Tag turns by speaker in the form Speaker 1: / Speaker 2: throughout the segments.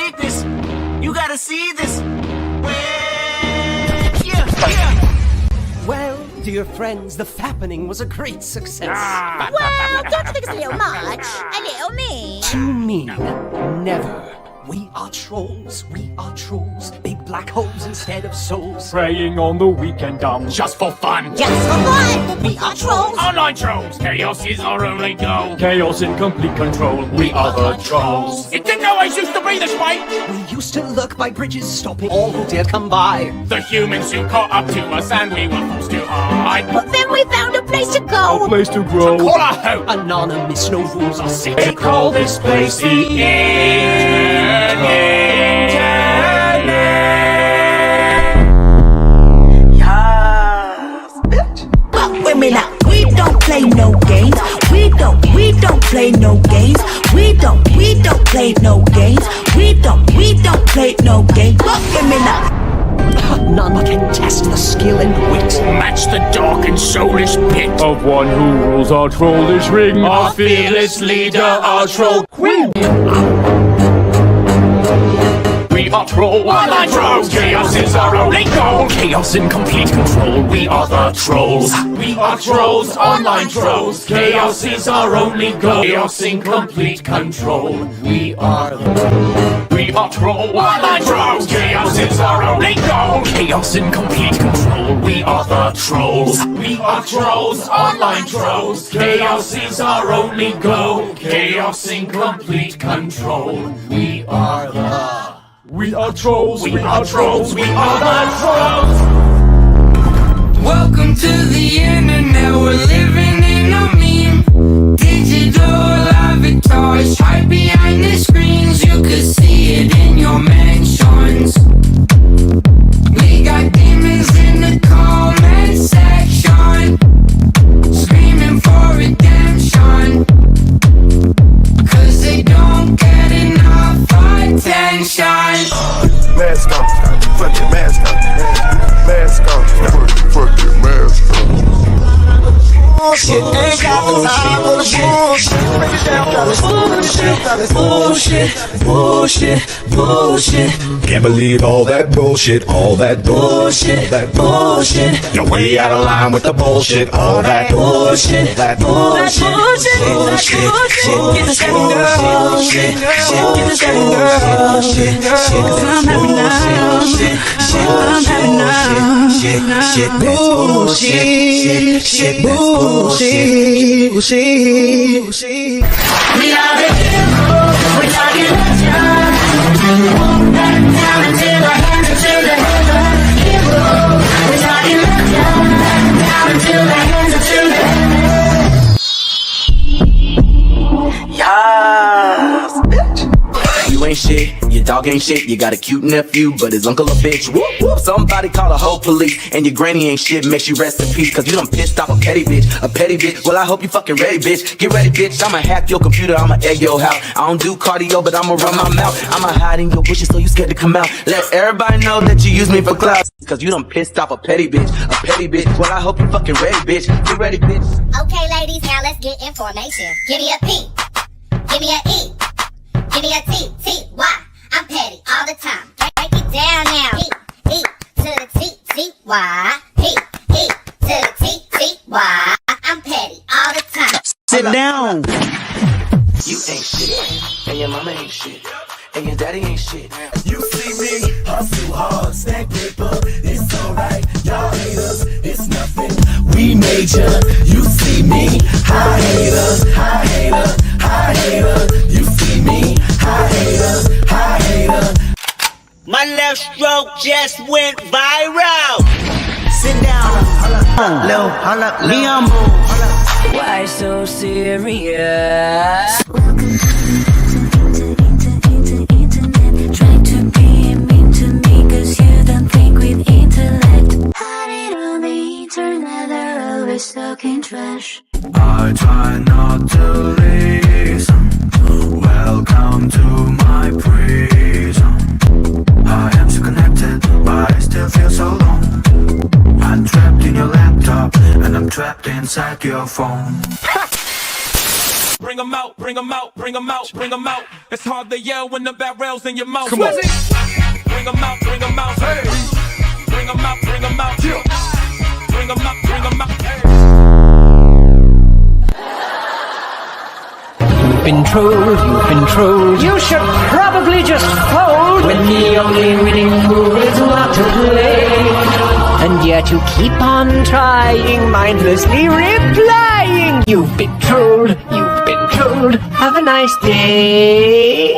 Speaker 1: dig this. You gotta see this. Yeah.
Speaker 2: Well, dear friends, the fappening was a great success.
Speaker 3: Well, don't you think it's a little much? A little mean?
Speaker 2: Too mean. Never. We are trolls. We are trolls. Big black holes instead of souls.
Speaker 4: Praying on the weekend dumb.
Speaker 5: Just for fun.
Speaker 3: Just for fun, we are trolls.
Speaker 5: Online trolls. Chaos is our only goal.
Speaker 4: Chaos in complete control.
Speaker 5: We are the trolls. It didn't always used to be this way.
Speaker 2: We used to lurk by bridges, stopping all who dare come by.
Speaker 5: The humans who caught up to us and we were forced to hide.
Speaker 3: But then we found a place to
Speaker 4: A
Speaker 3: go.
Speaker 4: place to grow.
Speaker 5: Call our home.
Speaker 2: Anonymous, no rules are safe.
Speaker 5: They call this place the internet.
Speaker 3: But women out, we don't play no games. We don't play no games. We don't play no games. We don't play no games. But women out.
Speaker 2: None can test the skill and wit.
Speaker 5: Match the dark and soulless pit
Speaker 4: Of one who rules our trollish ring.
Speaker 5: our fearless leader, our troll queen. We are trolls. Online trolls. Chaos is our only goal. Chaos in complete control. We are the trolls. We are trolls. Online trolls. Chaos is our only goal. Chaos in complete control. We are trolls. Online trolls. Chaos is our only goal. Chaos in complete control. We are the trolls. We are trolls. Online trolls. Chaos is our only goal. Chaos in complete control. We are trolls. We are trolls. We are the trolls.
Speaker 6: Welcome to the internet, we're living in a meme. Digital avatars, hide behind the screens. You could see it in your mentions. We got demons in the comment section, screaming for redemption, 'cause they don't get enough attention.
Speaker 7: Mask on, fuck your mask on, mask on, fuck your mask on.
Speaker 1: Bullshit, ain't got the time for the bullshit. Break it down, bullshit.
Speaker 8: Can't believe all that bullshit, all that bullshit, that bullshit. You're way out of line with the bullshit, all that bullshit, that bullshit.
Speaker 1: Get the second girl, get the second girl. I'm having now, I'm having now. Bullshit. We are the heroes, we're talking legends. Won't back down until our hands are to the heaven. Heroes, we're talking legends. Down until our hands are to the heaven. Yes, bitch.
Speaker 9: You ain't shit, your dog ain't shit, you got a cute nephew, but his uncle a bitch. Whoop, whoop. Somebody call the whole police, and your granny ain't shit, makes you rest in peace, 'cause you done pissed off a petty bitch. Well, I hope you fucking ready, bitch. Get ready, bitch, I'ma hack your computer, I'ma egg your house. I don't do cardio, but I'ma run my mouth. I'ma hide in your bushes so you scared to come out. Let everybody know that you use me for clouds, 'cause you done pissed off a petty bitch. Well, I hope you fucking ready, bitch. Get ready, bitch.
Speaker 3: Okay, ladies, now let's get information. Give me a P, give me a E, give me a T, T-Y. I'm petty all the time. Break it down now. P, E to the T, T-Y. P, E to the T, T-Y. I'm petty all the time.
Speaker 1: Sit down.
Speaker 9: You ain't shit, and your mama ain't shit, and your daddy ain't shit.
Speaker 10: You see me, hustle hard, stack paper, it's alright. Y'all haters, it's nothing. We major, you see me, high hater, high hater, high hater. You see me, high hater, high hater.
Speaker 1: My left stroke just went viral. Sit down. Lil, be humble. Why so serious?
Speaker 11: Trying to be mean to me 'cause you don't think with intellect. Hide it on the internet, they're always talking trash.
Speaker 8: I try not to listen. Welcome to my prison. I am so connected, but I still feel so alone. I'm trapped in your laptop, and I'm trapped inside your phone.
Speaker 5: bring 'em out, bring 'em out, bring 'em out, bring 'em out. It's hard to yell when the barrel's in your mouth.
Speaker 7: Come on.
Speaker 5: Bring 'em out, bring 'em out, hey. Bring 'em out, bring 'em out, yeah. Bring 'em out, bring 'em out, hey.
Speaker 2: You've been trolled, you've been trolled. You should probably just fold when the only winning move is not to play. And yet you keep on trying, mindlessly replying. You've been trolled, you've been trolled. Have a nice day.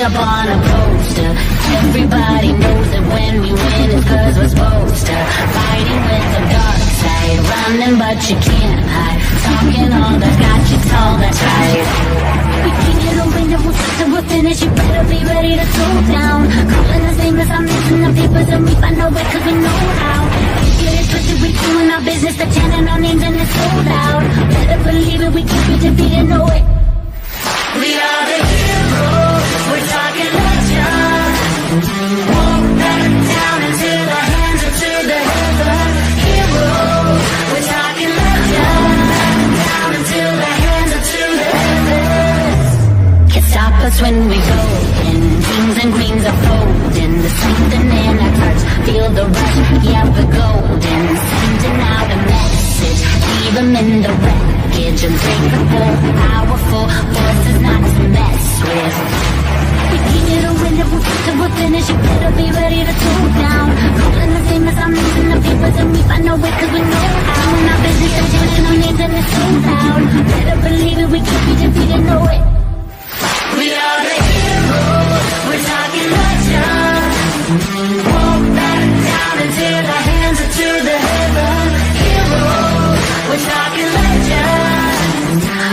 Speaker 11: Up on a poster. Everybody knows that when we win it's cause we're supposed to. Fighting with the dark side, running but you can't hide. Talking all that got you tall, that's right. We can't get a win and we'll finish. You better be ready to slow down. Calling us nameless, I'm missing the papers and we find our way cause we know how. Can't get it twisted, we doing our business, they're chanting our names and it's sold out. Better believe it, we can't be defeated, no way.
Speaker 1: We are the heroes, we're talking legend. Won't back down until the hands are to the heaven. Heroes, we're talking legend. Down until the hands are to the heavens.
Speaker 11: Can't stop us when we go in. Kings and queens are folding. The something in our hearts. Feel the rush, yeah, we're golden. Sending out a message. Leave them in the wreckage. Unbreakable, powerful forces not to mess with.
Speaker 1: We can't get a win and we'll finish. You better be ready to throw down. Calling the same as I'm losing the papers and we find our way cause we know how. Doing our business and chanting our names and it's so loud. Better believe it, we can't be defeated, no way. We are the heroes, we're talking legend. Won't back down until the hands are to the heaven. Heroes, we're talking legend.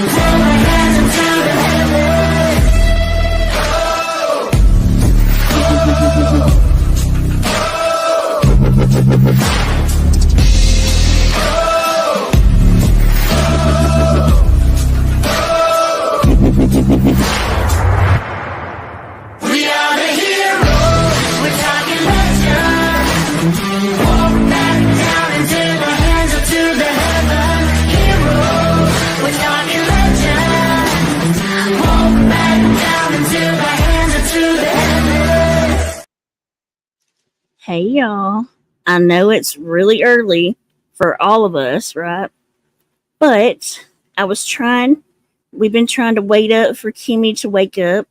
Speaker 1: Till the hands are to the heavens. We are the heroes, we're talking legend. Won't back down until the hands are to the heaven. Heroes, we're talking legend. Won't back down until the hands are to the heavens.
Speaker 12: Hey y'all, I know it's really early for all of us, right? But we've been trying to wait up for Kimmy to wake up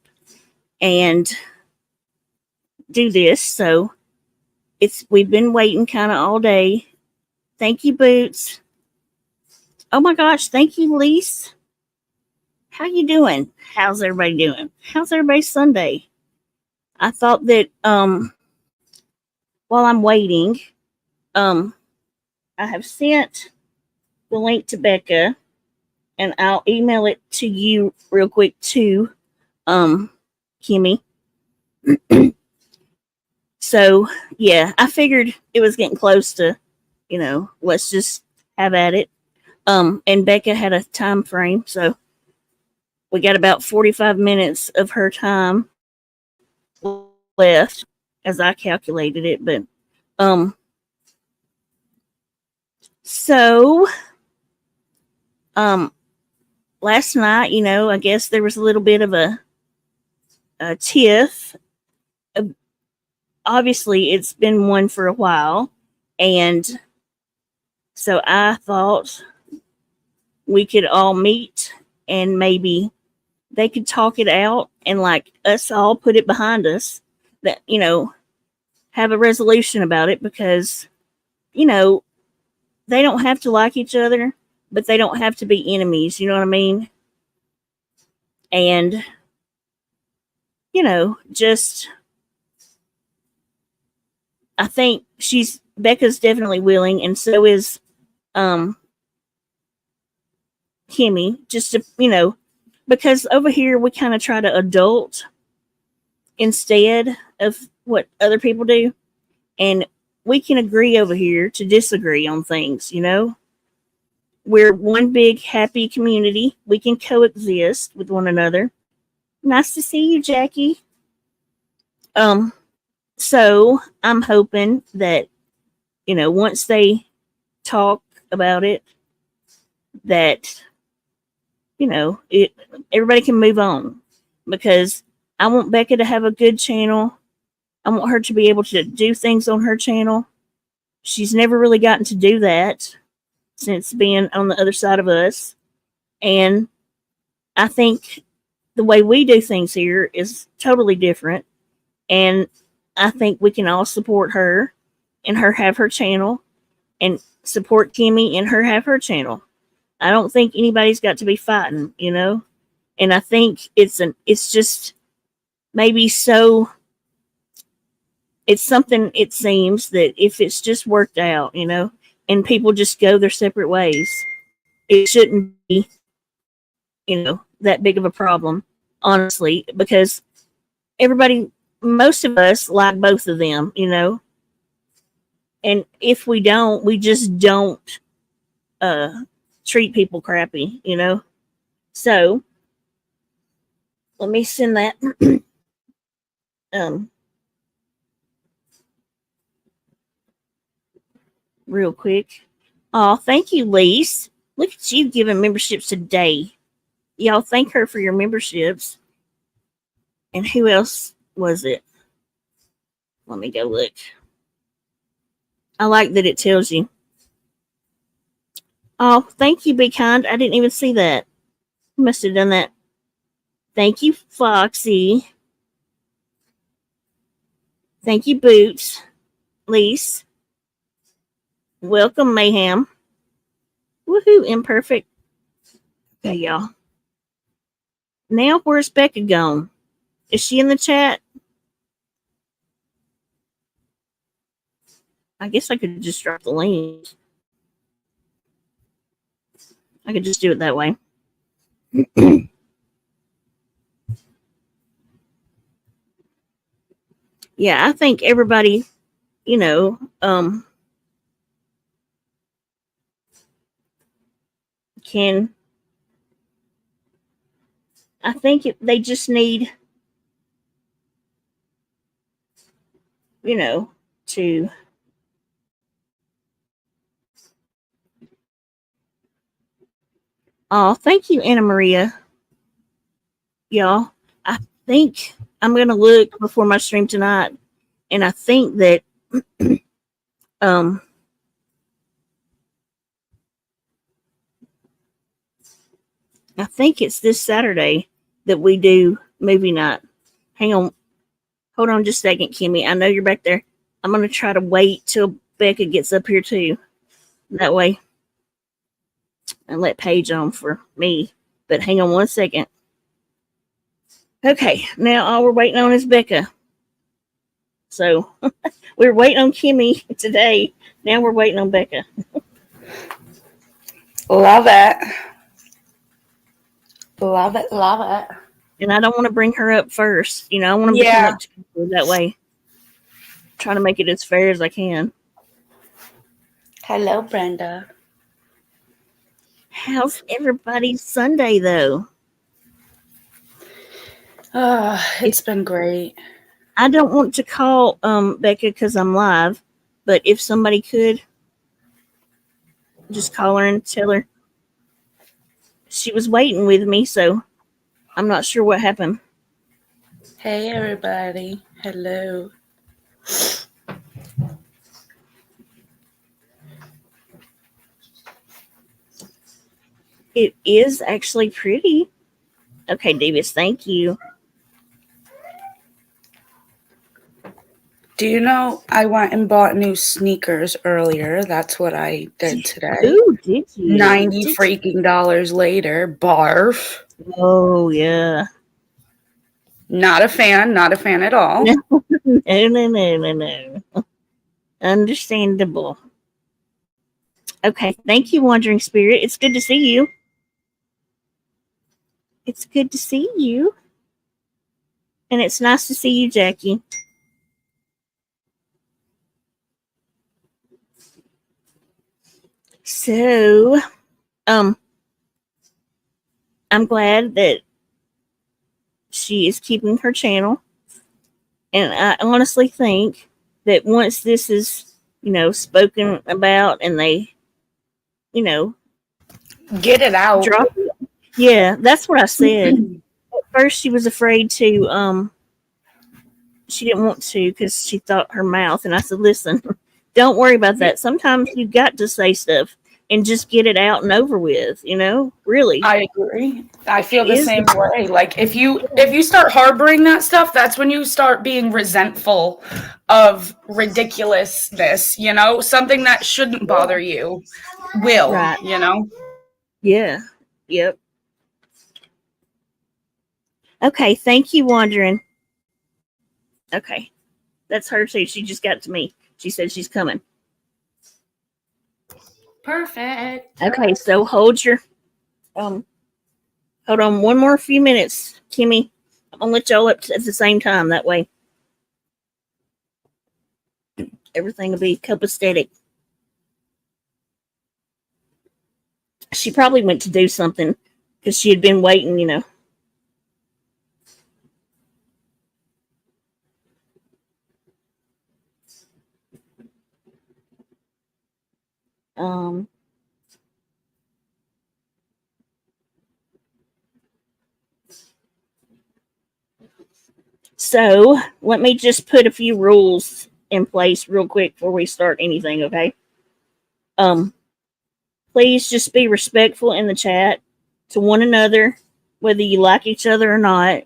Speaker 12: and do this. So we've been waiting kind of all day. Thank you, Boots. Oh my gosh, thank you, Lise. How you doing? How's everybody doing? How's everybody's Sunday? I thought that while I'm waiting, I have sent the link to Becca and I'll email it to you real quick too, Kimmy. So yeah, I figured it was getting close to, let's just have at it. And Becca had a time frame, so we got about 45 minutes of her time left as I calculated it, but so last night, I guess there was a little bit of a tiff. Obviously, it's been one for a while, and so I thought we could all meet and maybe they could talk it out and like us all put it behind us, that, have a resolution about it, because, they don't have to like each other, but they don't have to be enemies. You know what I mean? And, just, I think Becca's definitely willing, and so is Kimmy, just to, because over here we kind of try to adult instead of what other people do. And we can agree over here to disagree on things, we're one big happy community. We can coexist with one another. Nice to see you, Jackie. So I'm hoping that, once they talk about it, that, everybody can move on, because I want Becca to have a good channel. I want her to be able to do things on her channel. She's never really gotten to do that since being on the other side of us. And I think the way we do things here is totally different. And I think we can all support her and her have her channel, and support Kimmy and her have her channel. I don't think anybody's got to be fighting, And I think it's just maybe so. It's something, it seems, that if it's just worked out, and people just go their separate ways, it shouldn't be, that big of a problem, honestly, because most of us like both of them, and if we don't, we just don't treat people crappy, So let me send that real quick. Oh, thank you, Lise. Look at you giving memberships today. Y'all thank her for your memberships. And who else was it? Let me go look. I like that it tells you. Oh, thank you, Be Kind. I didn't even see that. You must have done that. Thank you, Foxy. Thank you, Boots. Lise. Welcome, Mayhem. Woohoo, Imperfect. Okay, y'all. Now, where's Becca gone? Is she in the chat? I guess I could just drop the link. I could just do it that way. Yeah, I think everybody, can. I think they just need, to. Oh, thank you, Anna Maria. Y'all, I think I'm going to look before my stream tonight, and I think that I think it's this Saturday that we do movie night. Hang on. Hold on just a second, Kimmy. I know you're back there. I'm going to try to wait till Becca gets up here, too. That way. And let Paige on for me. But hang on one second. Okay. Now all we're waiting on is Becca. So we were waiting on Kimmy today. Now we're waiting on Becca.
Speaker 13: Love it. Love it. Love it.
Speaker 12: And I don't want to bring her up first. I want to come up to her that way. Trying to make it as fair as I can.
Speaker 13: Hello, Brenda.
Speaker 12: How's everybody's Sunday, though?
Speaker 13: It's been great.
Speaker 12: I don't want to call Becca because I'm live, but if somebody could just call her and tell her. She was waiting with me, so I'm not sure what happened.
Speaker 13: Hey, everybody. Hello.
Speaker 12: It is actually pretty. Okay, Davis, thank you.
Speaker 13: Do you know I went and bought new sneakers earlier? That's what I did today.
Speaker 12: Ooh, did you?
Speaker 13: $90 freaking dollars later. Barf.
Speaker 12: Oh, yeah.
Speaker 13: Not a fan. Not a fan at all.
Speaker 12: No. Understandable. Okay, thank you, Wandering Spirit. It's good to see you. It's good to see you. And it's nice to see you, Jackie. So, I'm glad that she is keeping her channel. And I honestly think that once this is, spoken about and they,
Speaker 13: Get it out.
Speaker 12: drop it. Yeah, that's what I said. At first she was afraid to, she didn't want to because she thought her mouth. And I said, listen, don't worry about that. Sometimes you've got to say stuff and just get it out and over with, really.
Speaker 13: I agree. I feel the same way. Like if you start harboring that stuff, that's when you start being resentful of ridiculousness, something that shouldn't bother you will,
Speaker 12: Right. Yeah. Yep. Okay, thank you, Wandering. Okay. That's her too. She just got to me. She said she's coming.
Speaker 13: Perfect.
Speaker 12: Okay, so hold on one more few minutes, Kimmy. I'm gonna let y'all up at the same time. That way everything will be copacetic. She probably went to do something because she had been waiting, So let me just put a few rules in place real quick before we start anything, okay? Please just be respectful in the chat to one another, whether you like each other or not,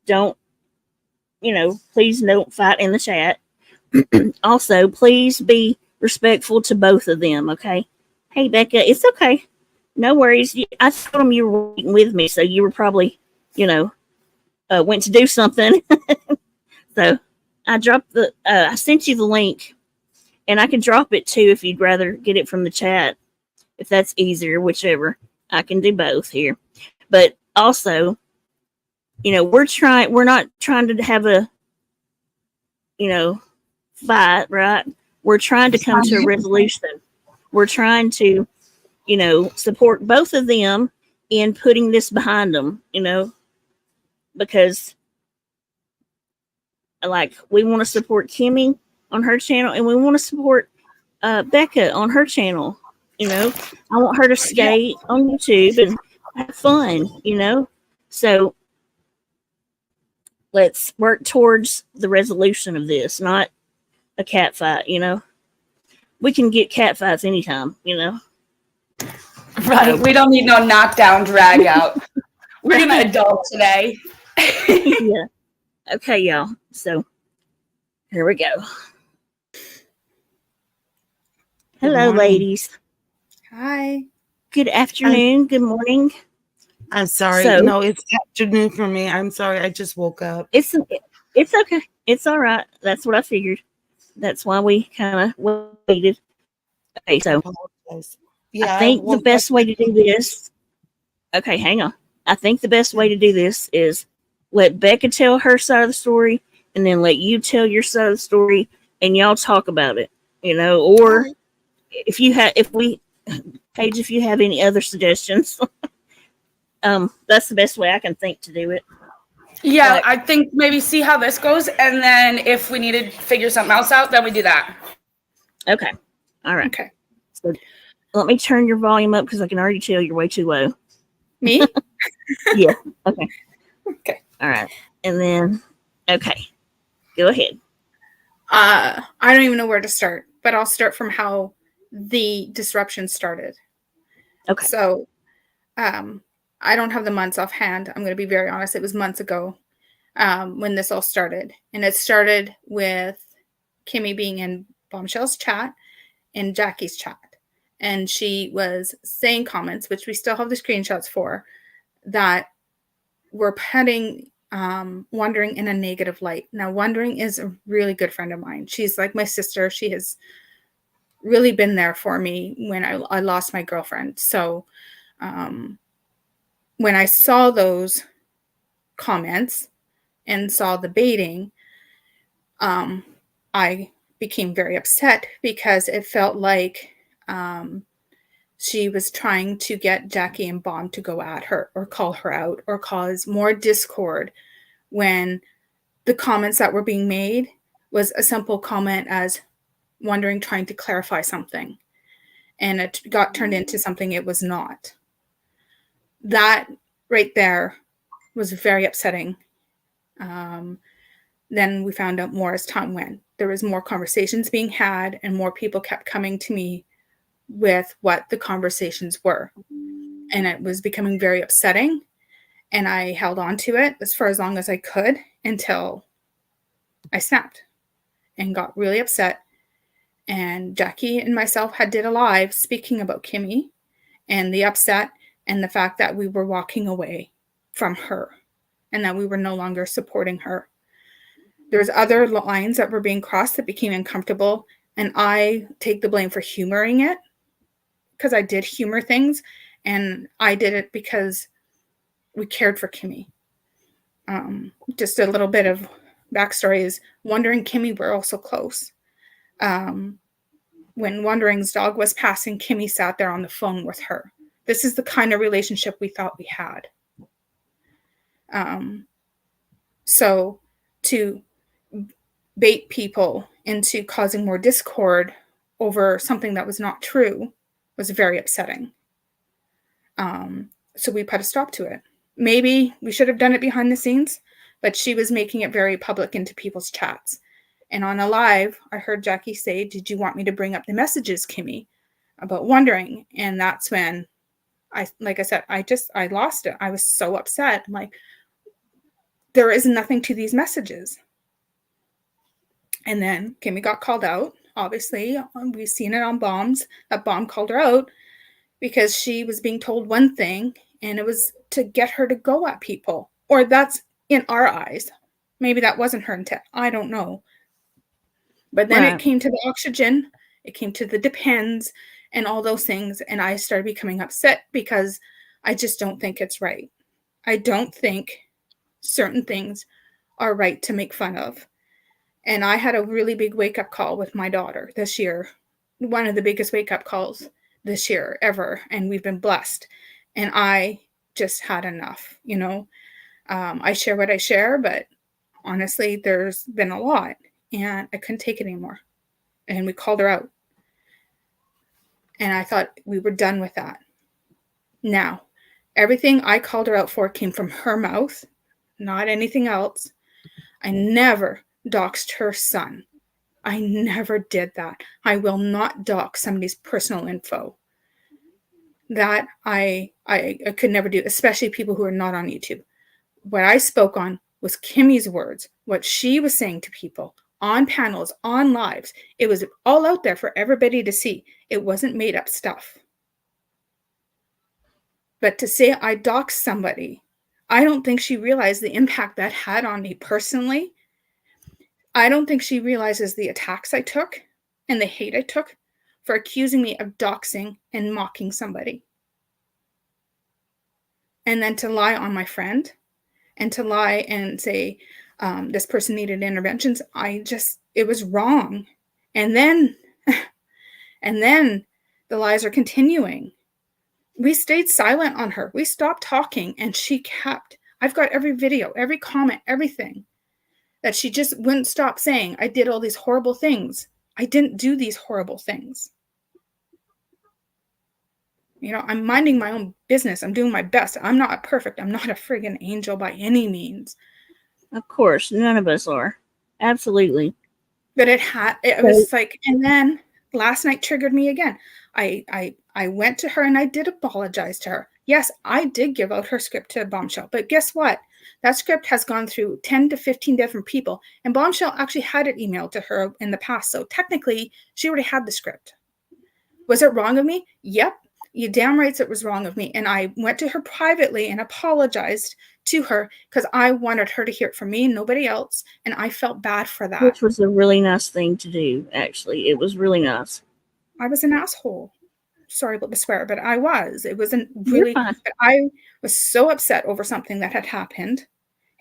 Speaker 12: don't, please don't fight in the chat. Also, please be respectful to both of them, okay? Hey, Becca, it's okay. No worries. I told them you were waiting with me, so you were probably, went to do something. So I sent you the link, and I can drop it too if you'd rather get it from the chat, if that's easier, whichever. I can do both here. But also, we're not trying to have a, fight, right? We're trying to come to a resolution. We're trying to, support both of them in putting this behind them, because like we want to support Kimmy on her channel and we want to support Becca on her channel. I want her to skate on YouTube and have fun, So let's work towards the resolution of this, not a cat fight, We can get cat fights anytime,
Speaker 13: Right. We don't need no knockdown drag out. We're gonna adult today.
Speaker 12: Yeah. Okay, y'all. So here we go. Hello, ladies.
Speaker 13: Hi.
Speaker 12: Good afternoon. Good morning.
Speaker 14: I'm sorry.
Speaker 12: So-
Speaker 14: No, it's afternoon for me. I'm sorry. I just woke up.
Speaker 12: It's okay. It's all right. That's what I figured. That's why we kind of waited. Okay, so
Speaker 14: Yeah,
Speaker 12: I think the best way to do this. Okay, hang on. I think the best way to do this is let Becca tell her side of the story, and then let you tell your side of the story, and y'all talk about it. Or if you have, Paige, if you have any other suggestions, that's the best way I can think to do it.
Speaker 13: Yeah,
Speaker 12: Like-
Speaker 13: I think maybe see how this goes, and then if we need to figure something else out, then we do that.
Speaker 12: Okay. All right.
Speaker 13: Okay.
Speaker 12: So let me turn your volume up because I can already tell you're way too low.
Speaker 13: Me?
Speaker 12: Yeah. Okay.
Speaker 13: Okay.
Speaker 12: All right. And then, okay. Go ahead.
Speaker 15: I don't even know where to start, but I'll start from how the disruption started.
Speaker 12: Okay.
Speaker 15: So, I don't have the months offhand. I'm going to be very honest. It was months ago when this all started. And it started with Kimmy being in Bombshell's chat and Jackie's chat. And she was saying comments, which we still have the screenshots for, that were putting Wondering in a negative light. Now, Wondering is a really good friend of mine. She's like my sister. She has really been there for me when I lost my girlfriend. So when I saw those comments and saw the baiting, I became very upset because it felt like she was trying to get Jackie and Bomb to go at her or call her out or cause more discord when the comments that were being made was a simple comment as wondering, trying to clarify something. And it got turned into something it was not. That right there was very upsetting. Then we found out more as time went. There was more conversations being had and more people kept coming to me with what the conversations were. And it was becoming very upsetting. And I held on to it for as long as I could until I snapped and got really upset. And Jackie and myself did a live speaking about Kimmy and the upset and the fact that we were walking away from her and that we were no longer supporting her. There's other lines that were being crossed that became uncomfortable, and I take the blame for humoring it because I did humor things, and I did it because we cared for Kimmy. Just a little bit of backstory is Wonder and Kimmy were also close. When Wondering's dog was passing, Kimmy sat there on the phone with her. This is the kind of relationship we thought we had. So to bait people into causing more discord over something that was not true was very upsetting. So we put a stop to it. Maybe we should have done it behind the scenes, but she was making it very public into people's chats. And on a live, I heard Jackie say, "Did you want me to bring up the messages, Kimmy, about Wondering?" And that's when I lost it. I was so upset. I'm like, there is nothing to these messages. And then Kimmy got called out. Obviously, we've seen it on Bombs. That Bomb called her out because she was being told one thing, and it was to get her to go at people. Or that's in our eyes. Maybe that wasn't her intent. I don't know. But then it came to the oxygen. It came to the depends and all those things. And I started becoming upset because I just don't think it's right. I don't think certain things are right to make fun of. And I had a really big wake-up call with my daughter this year. One of the biggest wake-up calls this year ever. And we've been blessed. And I just had enough, I share what I share, but honestly, there's been a lot. And I couldn't take it anymore. And we called her out. And I thought we were done with that. Now, everything I called her out for came from her mouth, not anything else. I never doxed her son. I never did that. I will not dox somebody's personal info. That I could never do, especially people who are not on YouTube. What I spoke on was Kimmy's words, what she was saying to people on panels, on lives. It was all out there for everybody to see. It wasn't made up stuff. But to say I doxed somebody, I don't think she realized the impact that had on me personally. I don't think she realizes the attacks I took and the hate I took for accusing me of doxing and mocking somebody. And then to lie on my friend and to lie and say this person needed interventions. It was wrong. And then the lies are continuing. We stayed silent on her. We stopped talking and she kept. I've got every video, every comment, everything that she just wouldn't stop saying. I did all these horrible things. I didn't do these horrible things. I'm minding my own business. I'm doing my best. I'm not perfect. I'm not a friggin' angel by any means.
Speaker 12: Of course, none of us are. Absolutely.
Speaker 15: But it was like, and then last night triggered me again. I went to her and I did apologize to her. Yes, I did give out her script to Bombshell, but guess what? That script has gone through 10 to 15 different people, and Bombshell actually had it emailed to her in the past. So technically, she already had the script. Was it wrong of me? Yep. You damn right it was wrong of me. And I went to her privately and apologized to her because I wanted her to hear it from me and nobody else. And I felt bad for that.
Speaker 12: Which was a really nice thing to do, actually. It was really nice.
Speaker 15: I was an asshole. Sorry about the swear, but I was. It wasn't really. But I was so upset over something that had happened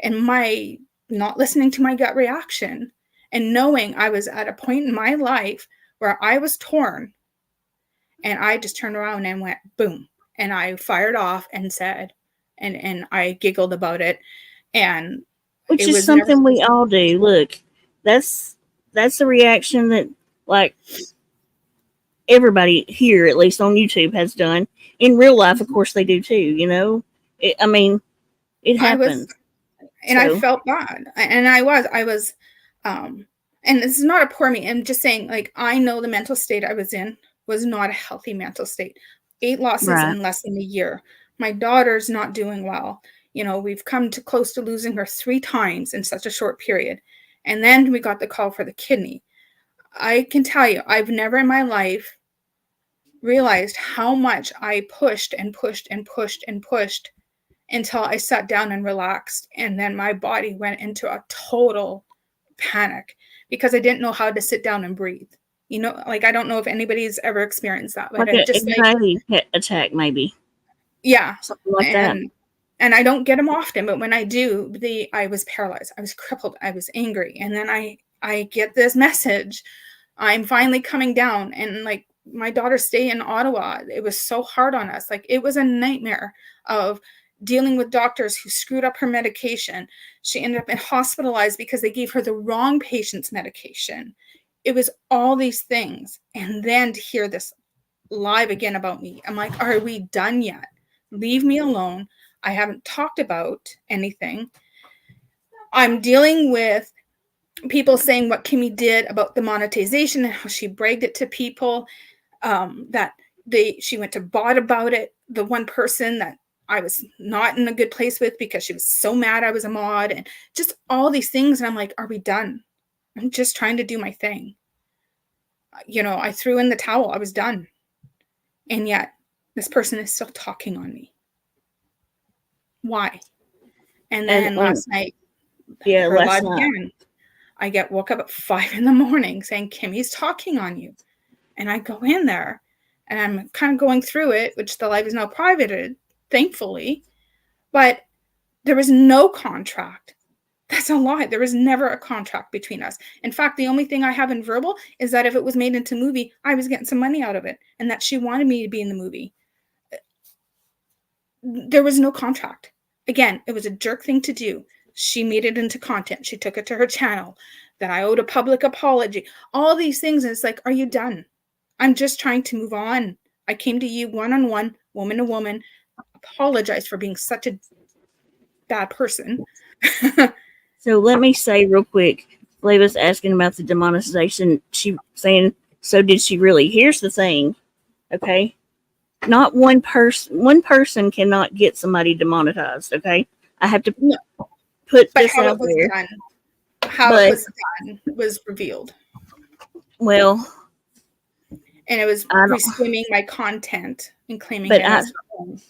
Speaker 15: and my not listening to my gut reaction and knowing I was at a point in my life where I was torn. And I just turned around and went boom. And I fired off and said, and I giggled about it. And
Speaker 12: Which
Speaker 15: it
Speaker 12: is
Speaker 15: was
Speaker 12: something
Speaker 15: never,
Speaker 12: we all do. Look, that's the reaction that like everybody here, at least on YouTube, has done. In real life, of course, they do too. You know, I mean, it
Speaker 15: I was,
Speaker 12: happens.
Speaker 15: and I
Speaker 12: So
Speaker 15: felt bad. And I was, and this is not a poor me. I'm just saying, like, I know the mental state I was in was not a healthy mental state. 8 losses
Speaker 12: right,
Speaker 15: in less than a year. My daughter's not doing well. You know, we've come to close to losing her 3 times in such a short period. And then we got the call for the kidney. I can tell you, I've never in my life realized how much I pushed and pushed and pushed and pushed until I sat down and relaxed. And then my body went into a total panic because I didn't know how to sit down and breathe. You know, like, I don't know if anybody's ever experienced that, but
Speaker 12: like
Speaker 15: I
Speaker 12: an
Speaker 15: just like,
Speaker 12: anxiety attack, maybe
Speaker 15: yeah.
Speaker 12: something like that.
Speaker 15: And I don't get them often, but when I do, I was paralyzed. I was crippled. I was angry. And then I get this message. I'm finally coming down, and like, my daughter stay in Ottawa. It was so hard on us. Like, it was a nightmare of dealing with doctors who screwed up her medication. She ended up hospitalized because they gave her the wrong patient's medication. It was all these things. And then to hear this live again about me, I'm like, are we done yet? Leave me alone. I haven't talked about anything. I'm dealing with people saying what Kimmy did about the monetization and how she bragged it to people, that she went to bot about it. The one person that I was not in a good place with because she was so mad I was a mod, and just all these things. And I'm like, are we done? I'm just trying to do my thing. You know, I threw in the towel. I was done. And yet this person is still talking on me. Why? And then last night, her live again. I woke up at 5 a.m. saying, Kimmy's talking on you. And I go in there and I'm kind of going through it, which the live is now privated, thankfully. But there was no contract. That's a lie. There was never a contract between us. In fact, the only thing I have in verbal is that if it was made into a movie, I was getting some money out of it, and that she wanted me to be in the movie. There was no contract. Again, it was a jerk thing to do. She made it into content. She took it to her channel, that I owed a public apology, all these things. And it's like, are you done? I'm just trying to move on. I came to you one-on-one, woman to woman, apologize for being such a bad person.
Speaker 12: So let me say real quick, Flava's asking about the demonetization. She saying, so did she really? Here's the thing, okay? Not one person cannot get somebody demonetized, okay? I have to put this out there.
Speaker 15: How it was done was revealed.
Speaker 12: Well,
Speaker 15: and it was reswimming my content and claiming it as her own.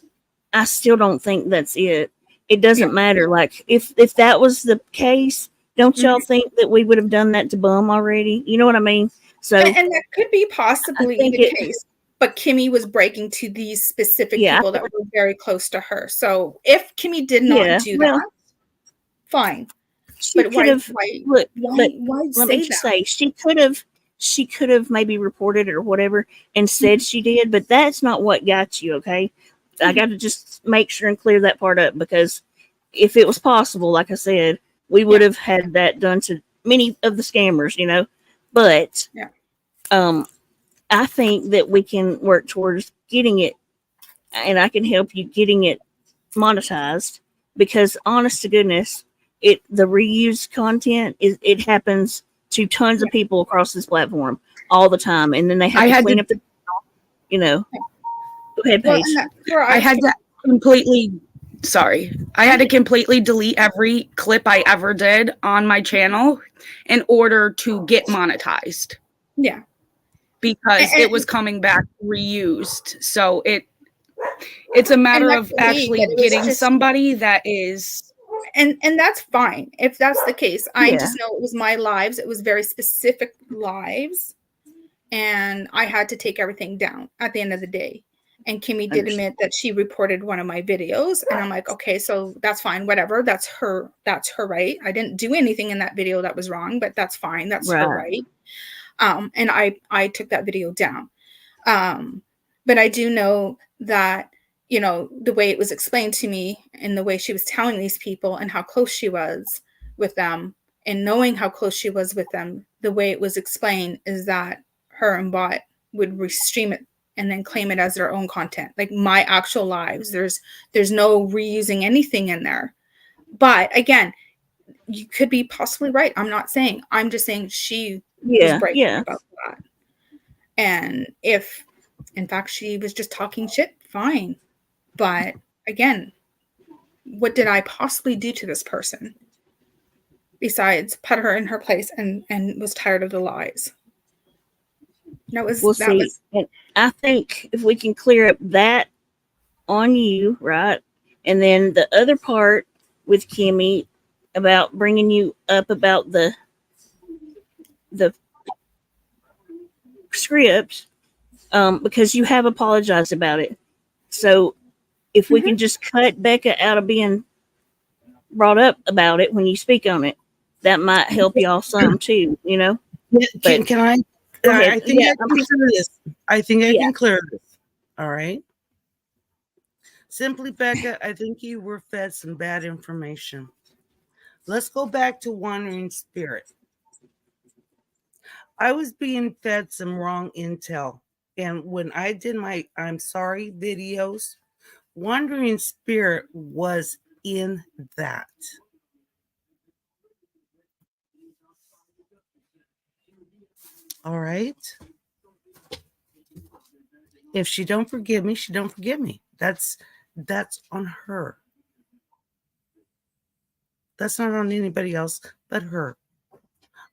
Speaker 12: I still don't think that's it. It doesn't matter. Like, if that was the case, don't y'all think that we would have done that to Bum already? You know what I mean? So,
Speaker 15: and that could be possibly the case. But Kimmy was breaking to these specific people that were very close to her. So if Kimmy did not do that, fine.
Speaker 12: She could have. Let me just say, she could have maybe reported it or whatever and said she did, but that's not what got you. Okay, I got to just make sure and clear that part up, because if it was possible, like I said, we would have had that done to many of the scammers, you know. But I think that we can work towards getting it, and I can help you getting it monetized, because honest to goodness, the reused content it happens to tons of people across this platform all the time, and then they have to clean up the, you know. Go ahead, Paige.
Speaker 13: I had to completely delete every clip I ever did on my channel in order to get monetized.
Speaker 15: Yeah.
Speaker 13: Because it was coming back reused. So it's a matter of actually getting somebody that is,
Speaker 15: and that's fine if that's the case. I just know it was my lives. It was very specific lives, and I had to take everything down at the end of the day. And Kimmy did admit that she reported one of my videos, and I'm like, okay, so that's fine, whatever. That's her right. I didn't do anything in that video that was wrong, but that's fine. That's her right. And I took that video down. But I do know that, you know, the way it was explained to me and the way she was telling these people and how close she was with them and knowing how close she was with them, the way it was explained is that her and Bot would restream it and then claim it as their own content, like my actual lives. There's no reusing anything in there. But again, you could be possibly right. I'm not saying. I'm just saying she was bragging about that. And if, in fact, she was just talking shit, fine. But again, what did I possibly do to this person besides put her in her place and was tired of the lies?
Speaker 12: We'll see. And I think if we can clear up that on you, right? And then the other part with Kimmy about bringing you up about the script, because you have apologized about it. So if we can just cut Becca out of being brought up about it when you speak on it, that might help y'all some too, you know?
Speaker 14: Can I? I think I can clear this. I think I can clear this. All right. Simply, Becca, I think you were fed some bad information. Let's go back to Wandering Spirit. I was being fed some wrong intel. And when I did my I'm sorry videos, Wandering Spirit was in that. All right. If she don't forgive me, she don't forgive me. That's on her. That's not on anybody else but her.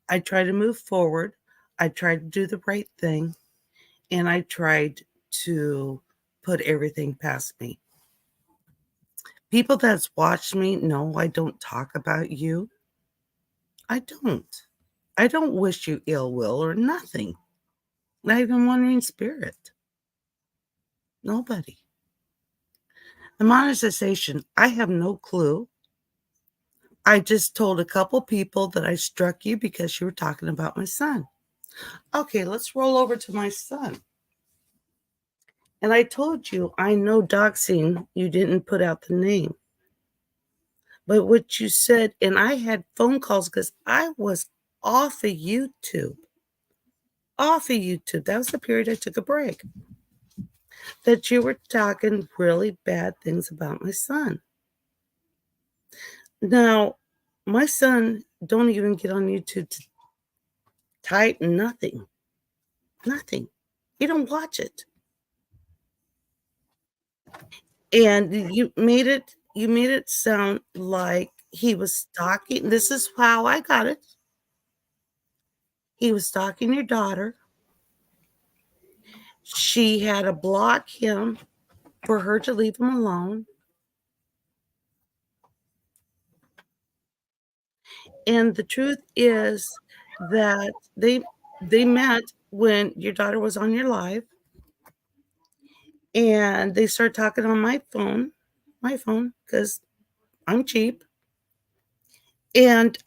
Speaker 14: I tried to move forward. I tried to do the right thing. And I tried to put everything past me. People that's watched me know I don't talk about you. I don't. I don't wish you ill will or nothing. Not even Wandering Spirit. Nobody. The monetization, I have no clue. I just told a couple people that I struck you because you were talking about my son. Okay, let's roll over to my son. And I told you, I know doxing, you didn't put out the name. But what you said, and I had phone calls because I was off of YouTube. Off of YouTube. That was the period I took a break. That you were talking really bad things about my son. Now, my son don't even get on YouTube to type nothing. Nothing. He don't watch it. And you made it sound like he was stalking. This is how I got it. He was stalking your daughter. She had to block him for her to leave him alone. And the truth is that they met when your daughter was on your live. And they started talking on my phone, because I'm cheap. And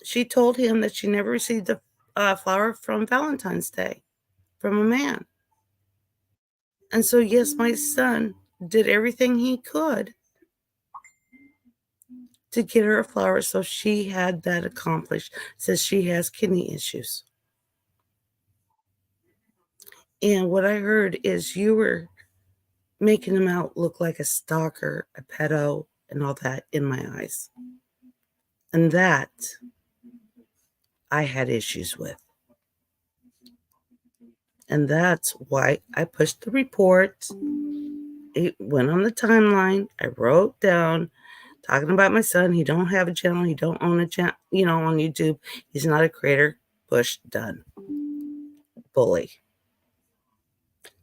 Speaker 14: she told him that she never received a flower from Valentine's Day from a man. And so, yes, my son did everything he could to get her a flower, so she had that accomplished. Says she has kidney issues. And what I heard is you were making him out look like a stalker, a pedo, and all that in my eyes. And that I had issues with. And that's why I pushed the report. It went on the timeline. I wrote down talking about my son. He don't have a channel. He don't own a channel, on YouTube. He's not a creator. Push, done. Bully.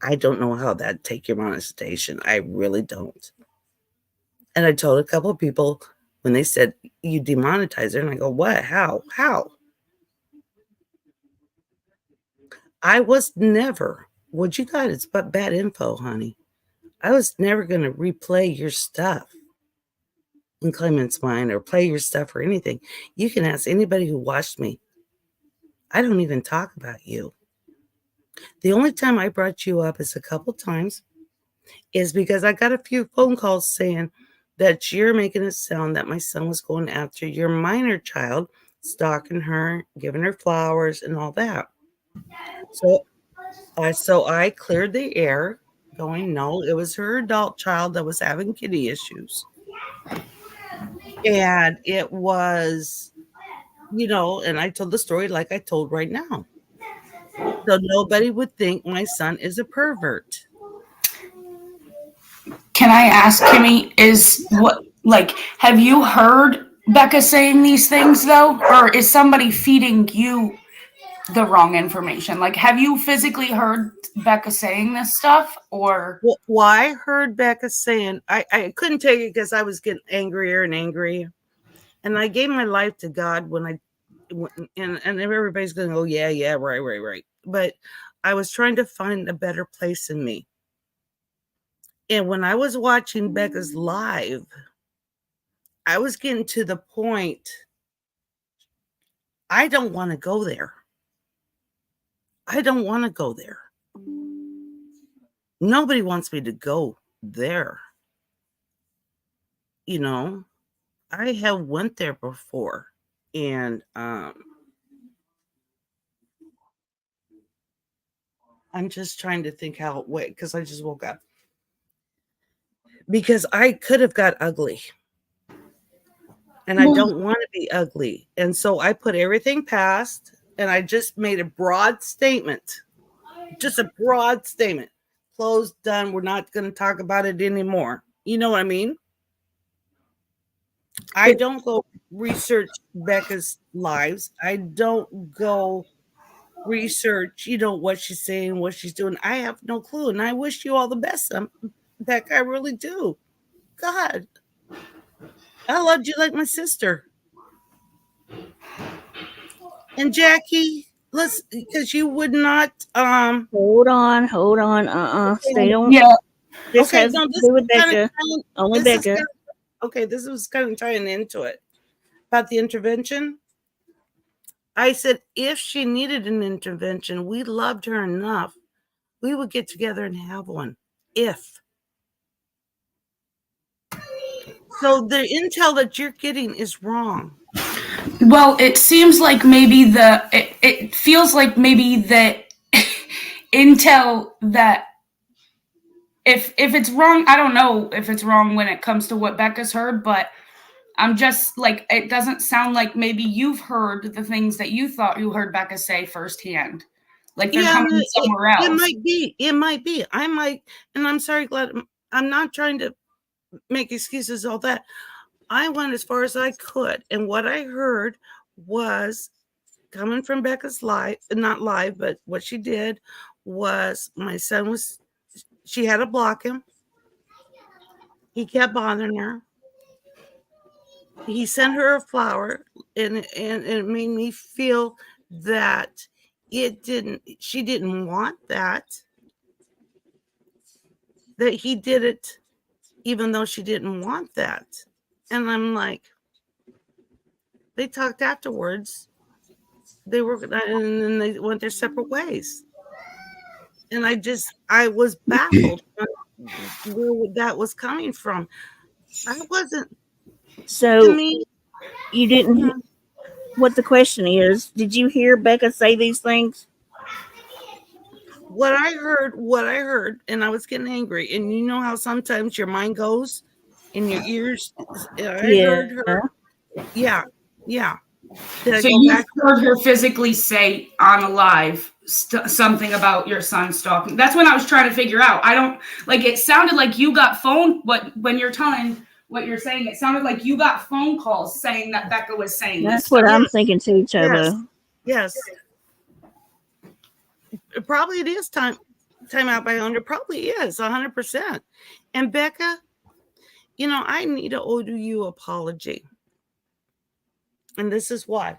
Speaker 14: I don't know how that'd take your monetization. I really don't. And I told a couple of people when they said you demonetize her, and I go, what? How? I was never, what you got is but bad info, honey. I was never going to replay your stuff and claim it's mine or play your stuff or anything. You can ask anybody who watched me. I don't even talk about you. The only time I brought you up is a couple times is because I got a few phone calls saying that you're making it sound that my son was going after your minor child, stalking her, giving her flowers and all that. So I cleared the air going, no, it was her adult child that was having kitty issues. And it was, and I told the story like I told right now. So nobody would think my son is a pervert.
Speaker 13: Can I ask, Kimmy, have you heard Becca saying these things though? Or is somebody feeding you the wrong information? Like, have you physically heard Becca saying this stuff? Or
Speaker 14: Well, I heard Becca saying, I couldn't take it because I was getting angrier and angrier. And I gave my life to God and everybody's going to go, yeah, right. But I was trying to find a better place in me. And when I was watching Becca's live, I was getting to the point, I don't want to go there. I don't want to go there. Nobody wants me to go there. I have went there before. And I'm just trying to think how, because I just woke up. Because I could have got ugly. And I don't want to be ugly. And so I put everything past and I just made a broad statement. Just a broad statement. Closed, done. We're not going to talk about it anymore. You know what I mean? I don't go research Becca's lives. I don't go research, what she's saying, what she's doing. I have no clue. And I wish you all the best, Becca. I really do. God. I loved you like my sister. And Jackie, because you would not
Speaker 12: hold on. Stay on.
Speaker 13: Yeah.
Speaker 12: This has to do with Becca. Only Becca.
Speaker 14: This was kind of tying into it. About the intervention. I said if she needed an intervention, we loved her enough, we would get together and have one. If. So the intel that you're getting is wrong.
Speaker 13: Well, it seems like maybe it feels like maybe the intel that if it's wrong, I don't know if it's wrong when it comes to what Becca's heard, but I'm just like, it doesn't sound like maybe you've heard the things that you thought you heard Becca say firsthand. Like they're coming somewhere else.
Speaker 14: It might be. I might, and I'm sorry, Glad. I'm not trying to make excuses, all that. I went as far as I could. And what I heard was coming from Becca's live, not live, but what she did was my son she had to block him. He kept bothering her. He sent her a flower, and it made me feel that she didn't want that he did it, even though she didn't want that. And I'm like, they talked afterwards. And then they went their separate ways. And I was baffled where that was coming from. I wasn't.
Speaker 12: So you didn't. What the question is? Did you hear Becca say these things?
Speaker 14: What I heard, and I was getting angry. And you know how sometimes your mind goes in your ears. Heard her. Yeah.
Speaker 13: So you heard her physically say on a live something about your son stalking. That's when I was trying to figure out. I don't like. It sounded like you got when you're telling what you're saying. It sounded like you got phone calls saying that Becca was saying
Speaker 12: That's
Speaker 13: this
Speaker 12: what
Speaker 13: stuff.
Speaker 12: I'm thinking too, Chobo.
Speaker 14: Yes. Probably it is time out by 100. Probably is 100%. And Becca, I need to owe you apology. And this is why.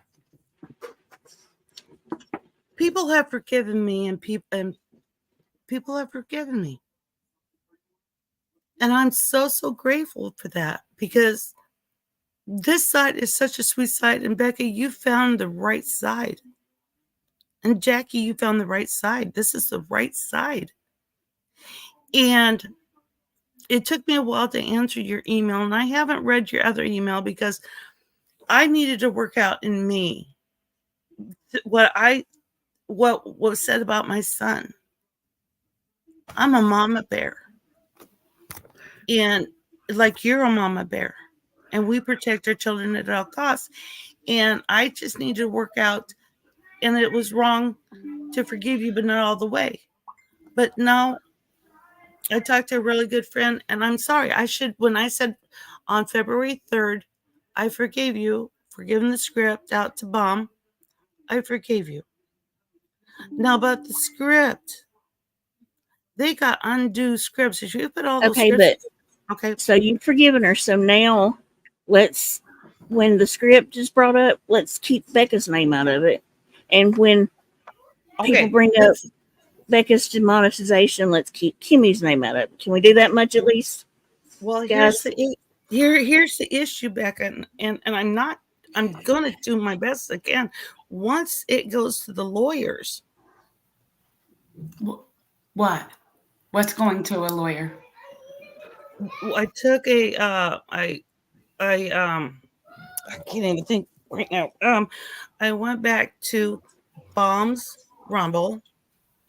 Speaker 14: People have forgiven me, and people have forgiven me. And I'm so grateful for that, because this side is such a sweet side. And Becca, you found the right side. And Jackie, you found the right side. This is the right side. And it took me a while to answer your email, and I haven't read your other email because I needed to work out in me what was said about my son. I'm a mama bear. And like you're a mama bear. And we protect our children at all costs. And I just need to work out. And it was wrong to forgive you, but not all the way. But now I talked to a really good friend, and I'm sorry. When I said on February 3rd, I forgave you for giving the script out to Bomb, I forgave you. Now about the script, they got undue scripts. If you put all those
Speaker 12: Okay,
Speaker 14: scripts,
Speaker 12: but
Speaker 14: okay.
Speaker 12: So you've forgiven her. So now when the script is brought up, let's keep Becca's name out of it. And when people bring up Becca's demonetization, let's keep Kimmy's name out of it. Can we do that much at least?
Speaker 14: Well,
Speaker 12: guys?
Speaker 14: here's the issue, Becca, and I'm gonna do my best again. Once it goes to the lawyers.
Speaker 13: What? What's going to a lawyer?
Speaker 14: I took I can't even think right now. I went back to Bomb's Rumble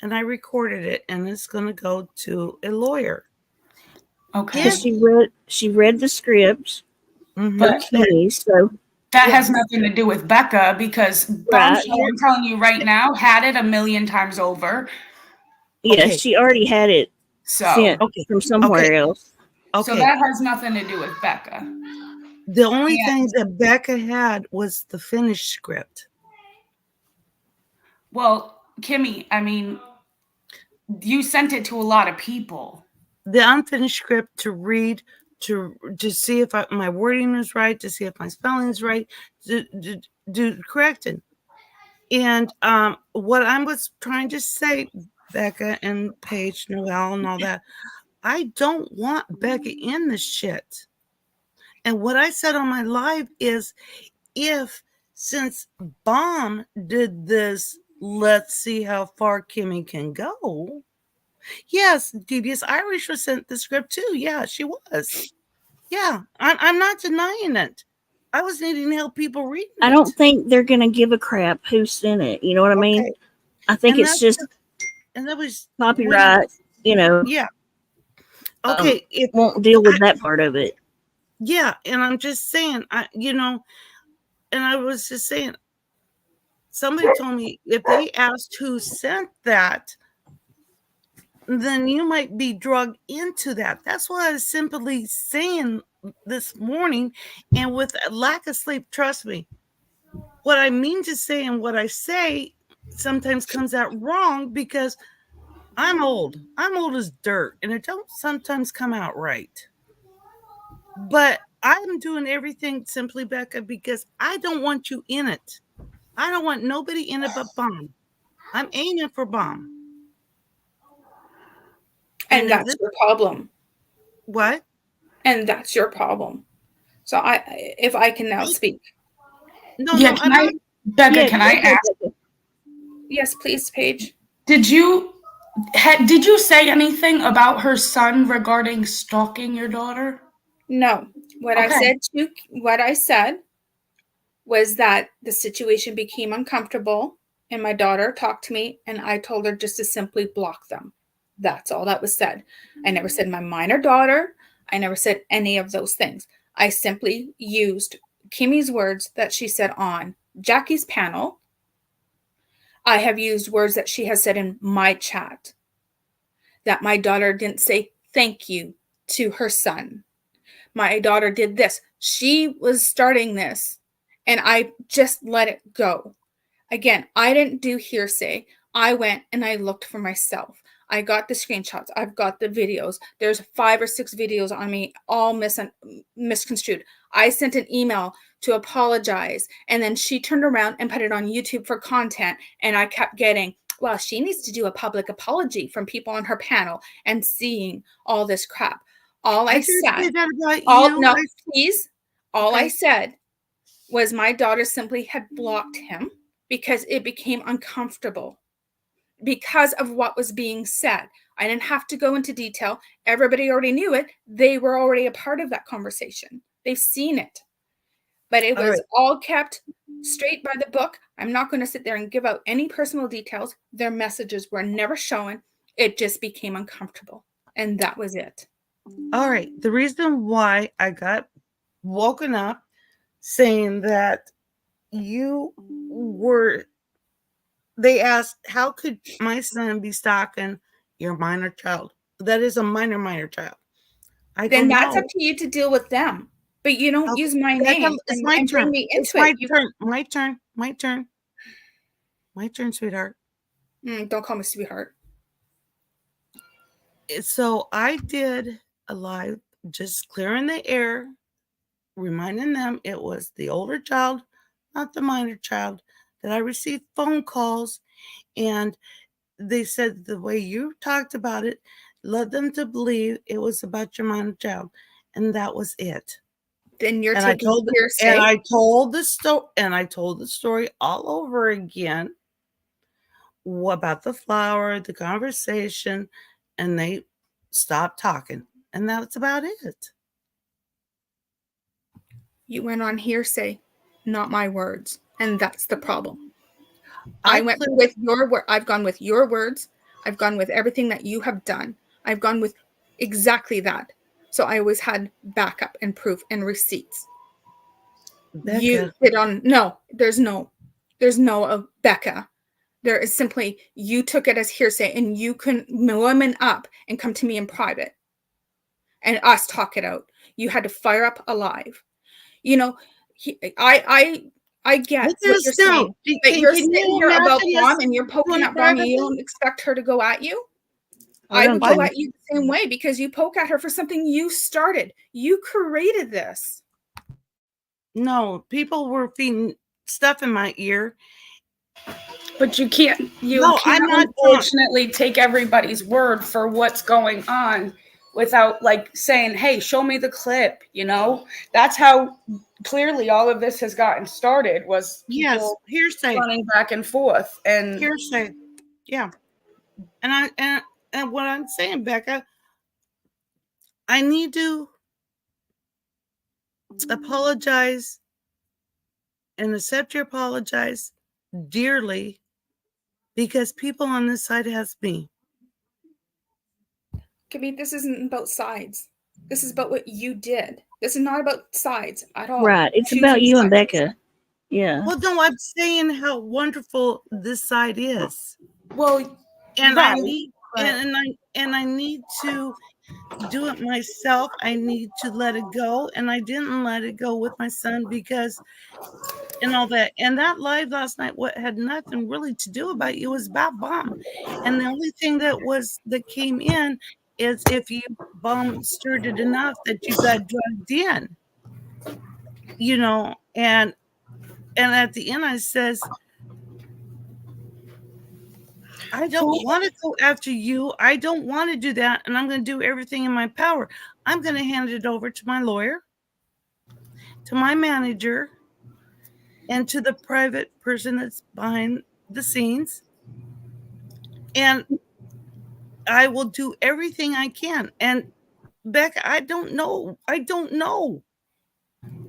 Speaker 14: and I recorded it, and it's gonna go to a lawyer.
Speaker 13: Okay.
Speaker 12: She read the script.
Speaker 13: But
Speaker 12: Kimmy, so
Speaker 13: that has nothing to do with Becca, because Bombshell, I'm telling you right now, had it 1,000,000 times over.
Speaker 12: Yeah, she already had it sent from somewhere else.
Speaker 13: So that has nothing to do with Becca.
Speaker 14: The only thing that Becca had was the finished script.
Speaker 13: Well, Kimmy, I mean, you sent it to a lot of people.
Speaker 14: The unfinished script to read, to see if my wording is right, to see if my spelling is right, to do correcting. And what I was trying to say, Becca and Paige, Noelle, and all that, I don't want Becca in this shit. And what I said on my live is, since Bomb did this, let's see how far Kimmy can go. Yes, Devious Irish was sent the script too. Yeah, she was. Yeah, I'm not denying it. I was needing to help people read it.
Speaker 12: I don't think they're going to give a crap who sent it. You know what I mean? I think it's just
Speaker 14: and that was
Speaker 12: copyright,
Speaker 14: Yeah. Okay.
Speaker 12: It won't deal with that part of it.
Speaker 14: Yeah, and I'm just saying, and I was just saying, somebody told me if they asked who sent that, then you might be drugged into that. That's what I was simply saying this morning. And with a lack of sleep, trust me, what I mean to say and what I say sometimes comes out wrong because I'm old. I'm old as dirt, and it don't sometimes come out right. But I'm doing everything simply, Becca, because I don't want you in it. I don't want nobody in it but Bomb. I'm aiming for Bomb.
Speaker 15: And that's your problem.
Speaker 14: What?
Speaker 15: And that's your problem. So if I can now speak.
Speaker 13: Becca, can I ask?
Speaker 15: Yes, please, Paige.
Speaker 13: Did you say anything about her son regarding stalking your daughter?
Speaker 15: No. What I said was that the situation became uncomfortable and my daughter talked to me and I told her just to simply block them. That's all that was said. I never said my minor daughter. I never said any of those things. I simply used Kimmy's words that she said on Jackie's panel. I have used words that she has said in my chat, that my daughter didn't say thank you to her son. My daughter did this. She was starting this, and I just let it go. Again, I didn't do hearsay. I went and I looked for myself. I got the screenshots. I've got the videos. There's 5 or 6 videos on me, all misconstrued. I sent an email to apologize, and then she turned around and put it on YouTube for content, and I kept getting, well, she needs to do a public apology from people on her panel and seeing all this crap. All I said, I said was my daughter simply had blocked him because it became uncomfortable because of what was being said. I didn't have to go into detail. Everybody already knew it. They were already a part of that conversation. They've seen it. But it was all kept straight by the book. I'm not going to sit there and give out any personal details. Their messages were never shown. It just became uncomfortable. And that was it.
Speaker 14: All right. The reason why I got woken up saying that you were, they asked, how could my son be stalking your minor child? That is a minor child.
Speaker 15: Then that's up to you to deal with them. But you don't use my name and bring me into it.
Speaker 14: My turn, sweetheart.
Speaker 15: Don't call me sweetheart.
Speaker 14: So I did a live, just clearing the air, reminding them it was the older child, not the minor child, that I received phone calls, and they said the way you talked about it led them to believe it was about your minor child, and that was it.
Speaker 15: Then you're
Speaker 14: taking hearsay. And I told the story all over again about the flower, the conversation, and they stopped talking, and that's about it.
Speaker 15: You went on hearsay, not my words, and that's the problem. I went with your word. I've gone with your words. I've gone with everything that you have done. I've gone with exactly that. So I always had backup and proof and receipts.
Speaker 14: Becca.
Speaker 15: You did on there's no Becca. There is simply, you took it as hearsay, and you can woman up and come to me in private and us talk it out. You had to fire up a live. You know, I get what you're saying, but you're sitting here about Mom and you're poking at Mom and you don't expect her to go at you. I would go at you the same way because you poke at her for something you started. You created this.
Speaker 14: No, people were feeding stuff in my ear.
Speaker 13: But you can't, unfortunately take everybody's word for what's going on without like saying, hey, show me the clip, you know? That's how clearly all of this has gotten started, was
Speaker 14: hearsay
Speaker 13: running back and forth and
Speaker 14: hearsay. Yeah. And what I'm saying, Becca, I need to apologize and accept your apologize dearly, because people on this side has me.
Speaker 15: Kimmy, this isn't about sides. This is about what you did. This is not about sides at all.
Speaker 12: Right. It's about you and Becca. Yeah.
Speaker 14: Well, no, I'm saying how wonderful this side is.
Speaker 13: Well,
Speaker 14: and I need I need to do it myself. I need to let it go, and I didn't let it go with my son because and all that. And that live last night, what had nothing really to do about you, was about Bomb. And the only thing that came in is if you Bomb stirred it enough that you got drugged in, you know. And at the end, I says, I don't want to go after you. I don't want to do that. And I'm going to do everything in my power. I'm going to hand it over to my lawyer, to my manager, and to the private person that's behind the scenes. And I will do everything I can. And Becca, I don't know.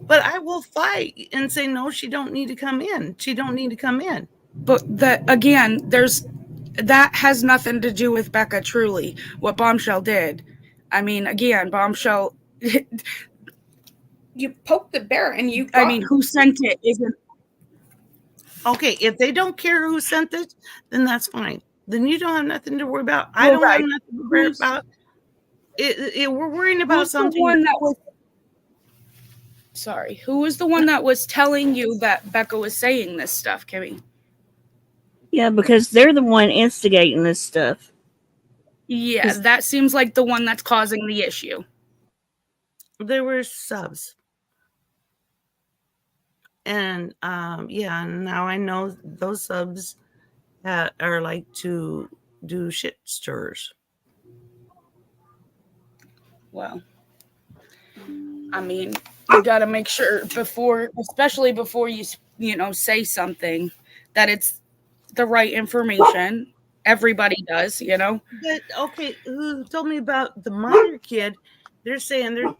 Speaker 14: But I will fight and say, no, she don't need to come in. She don't need to come in.
Speaker 13: But that, again, that has nothing to do with Becca, truly, what Bombshell did. I mean, again, Bombshell...
Speaker 15: you poked the bear and you...
Speaker 13: I mean, who sent it isn't...
Speaker 14: Okay, if they don't care who sent it, then that's fine. Then you don't have nothing to worry about. I don't have nothing to worry about. We're worrying about something.
Speaker 13: Who was the one that was telling you that Becca was saying this stuff, Kimmy?
Speaker 12: Yeah, because they're the one instigating this stuff.
Speaker 13: Yeah, that seems like the one that's causing the issue.
Speaker 14: There were subs. And now I know those subs are like to do shit stirs.
Speaker 13: Well, I mean, you got to make sure especially before you say something, that it's the right information. Everybody does, you know.
Speaker 14: But okay, who told me about the minor kid? They're saying they're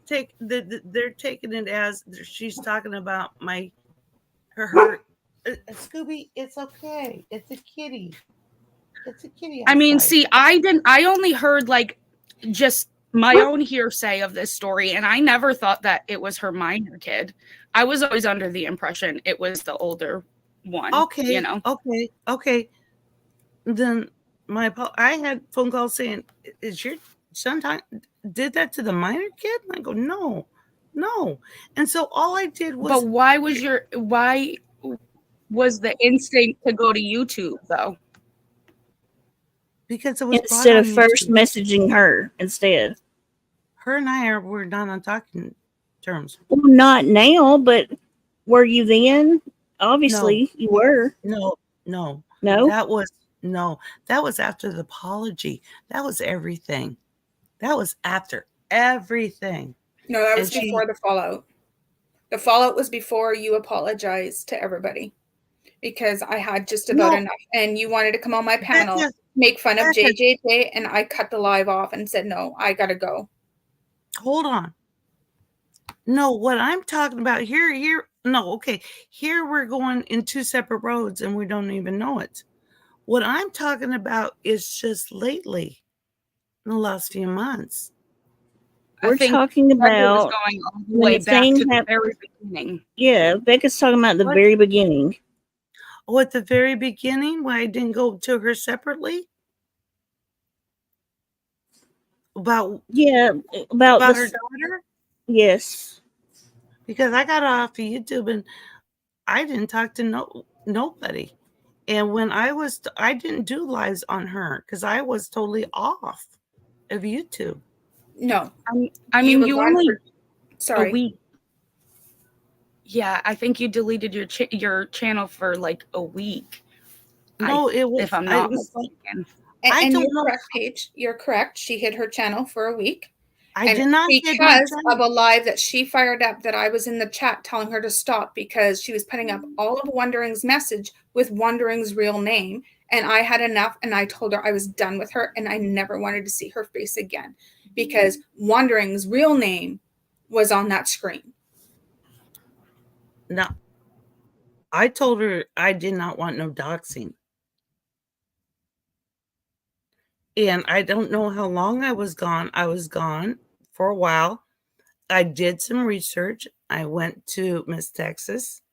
Speaker 14: taking it as she's talking about her Scooby. It's okay. It's a kitty. It's a kitty
Speaker 13: I mean,
Speaker 14: outside.
Speaker 13: see, I only heard like just my own hearsay of this story, and I never thought that it was her minor kid. I was always under the impression it was the older one.
Speaker 14: Okay,
Speaker 13: you know.
Speaker 14: okay. Then I had phone calls saying, "Is your son did that to the minor kid?" And I go, "No, no." And so all I did was.
Speaker 13: But why was the instinct to go to YouTube though?
Speaker 14: Because it was
Speaker 12: instead of first messaging her instead.
Speaker 14: Her and I were not on talking terms.
Speaker 12: Well, not now, but were you then? Obviously, you were.
Speaker 14: No. That was after the apology. That was everything. That was after everything.
Speaker 15: No, that was before the fallout. The fallout was before you apologized to everybody, because I had just about enough, and you wanted to come on my panel, make fun of JJJ, and I cut the live off and said, no, I gotta go.
Speaker 14: Hold on. No, what I'm talking about here we're going in two separate roads and we don't even know it. What I'm talking about is just lately, in the last few months.
Speaker 12: We're talking about
Speaker 13: going all the way back to the very beginning.
Speaker 12: Yeah, Becca's talking about the very beginning.
Speaker 14: Oh, at the very beginning, when I didn't go to her separately? About
Speaker 12: her
Speaker 14: daughter?
Speaker 12: Yes.
Speaker 14: Because I got off of YouTube and I didn't talk to nobody. And when I didn't do lives on her because I was totally off of YouTube.
Speaker 15: No.
Speaker 13: I mean, you only
Speaker 15: sorry.
Speaker 13: A week. Yeah, I think you deleted your channel for like a week.
Speaker 14: No, it was.
Speaker 13: If I'm not mistaken.
Speaker 15: And you're correct, Paige. You're correct. She hid her channel for a week.
Speaker 14: I did not hid my
Speaker 15: because
Speaker 14: channel.
Speaker 15: of a live that she fired up that I was in the chat telling her to stop because she was putting up all of Wondering's message with Wondering's real name. And I had enough, and I told her I was done with her and I never wanted to see her face again because Wondering's real name was on that screen.
Speaker 14: No. I told her I did not want no doxing. And I don't know how long I was gone. I was gone for a while. I did some research. I went to Miss Texas.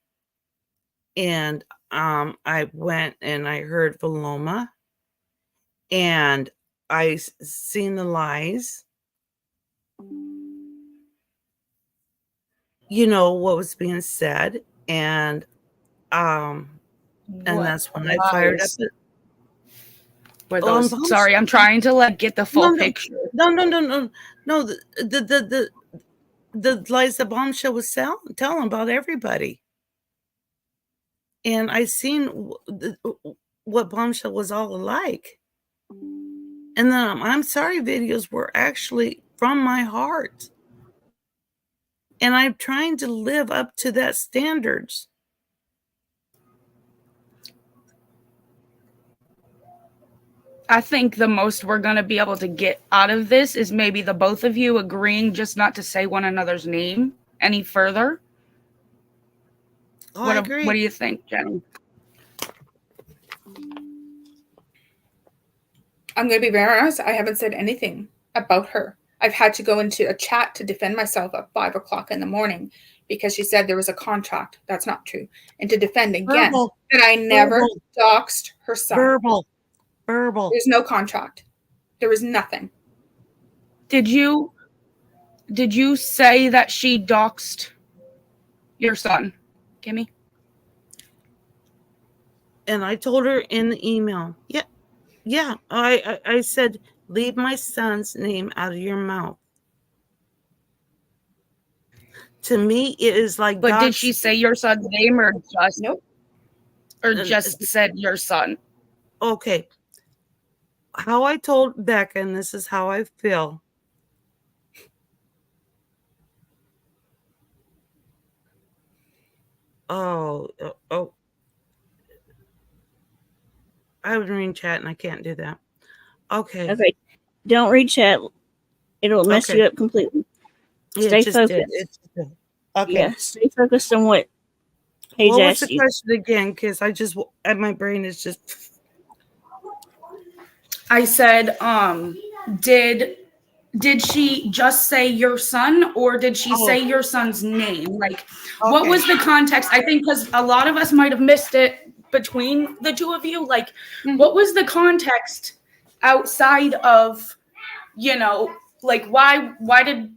Speaker 14: And I went and I heard Valoma. And I seen the lies. You know what was being said. And that's when I fired up.
Speaker 13: Were those, sorry, I'm trying to like get the full picture.
Speaker 14: No. The lies that Bombshell was telling about everybody. And I seen what Bombshell was all alike. And the I'm sorry videos were actually from my heart. And I'm trying to live up to that standards.
Speaker 13: I think the most we're going to be able to get out of this is maybe the both of you agreeing just not to say one another's name any further.
Speaker 14: Oh, I agree.
Speaker 13: What do you think, Jenny?
Speaker 15: I'm going to be very honest. I haven't said anything about her. I've had to go into a chat to defend myself at 5 o'clock in the morning because she said there was a contract. That's not true. And to defend again that I never doxed her son.
Speaker 14: Verbal.
Speaker 15: There's no contract. There was nothing.
Speaker 13: Did you say that she doxed your son, Kimmy?
Speaker 14: And I told her in the email. Yeah. I said, leave my son's name out of your mouth. To me, it is like.
Speaker 13: But did she say your son's name or just
Speaker 15: nope?
Speaker 13: Or just said your son?
Speaker 14: Okay. How I told Becca, and this is how I feel. I was reading chat and I can't do that. Okay.
Speaker 12: Okay. Don't read chat. It'll mess
Speaker 14: Okay.
Speaker 12: you up completely.
Speaker 14: Yeah,
Speaker 12: Stay
Speaker 14: it just
Speaker 12: focused.
Speaker 14: did. It just did. Okay.
Speaker 12: Yeah, stay focused on what Paige
Speaker 14: What was the
Speaker 12: asked you.
Speaker 14: question again? Because my brain is just.
Speaker 13: I said, did she just say your son, or did she say your son's name? Like, what was the context? I think because a lot of us might have missed it between the two of you. Like, what was the context outside of, like why did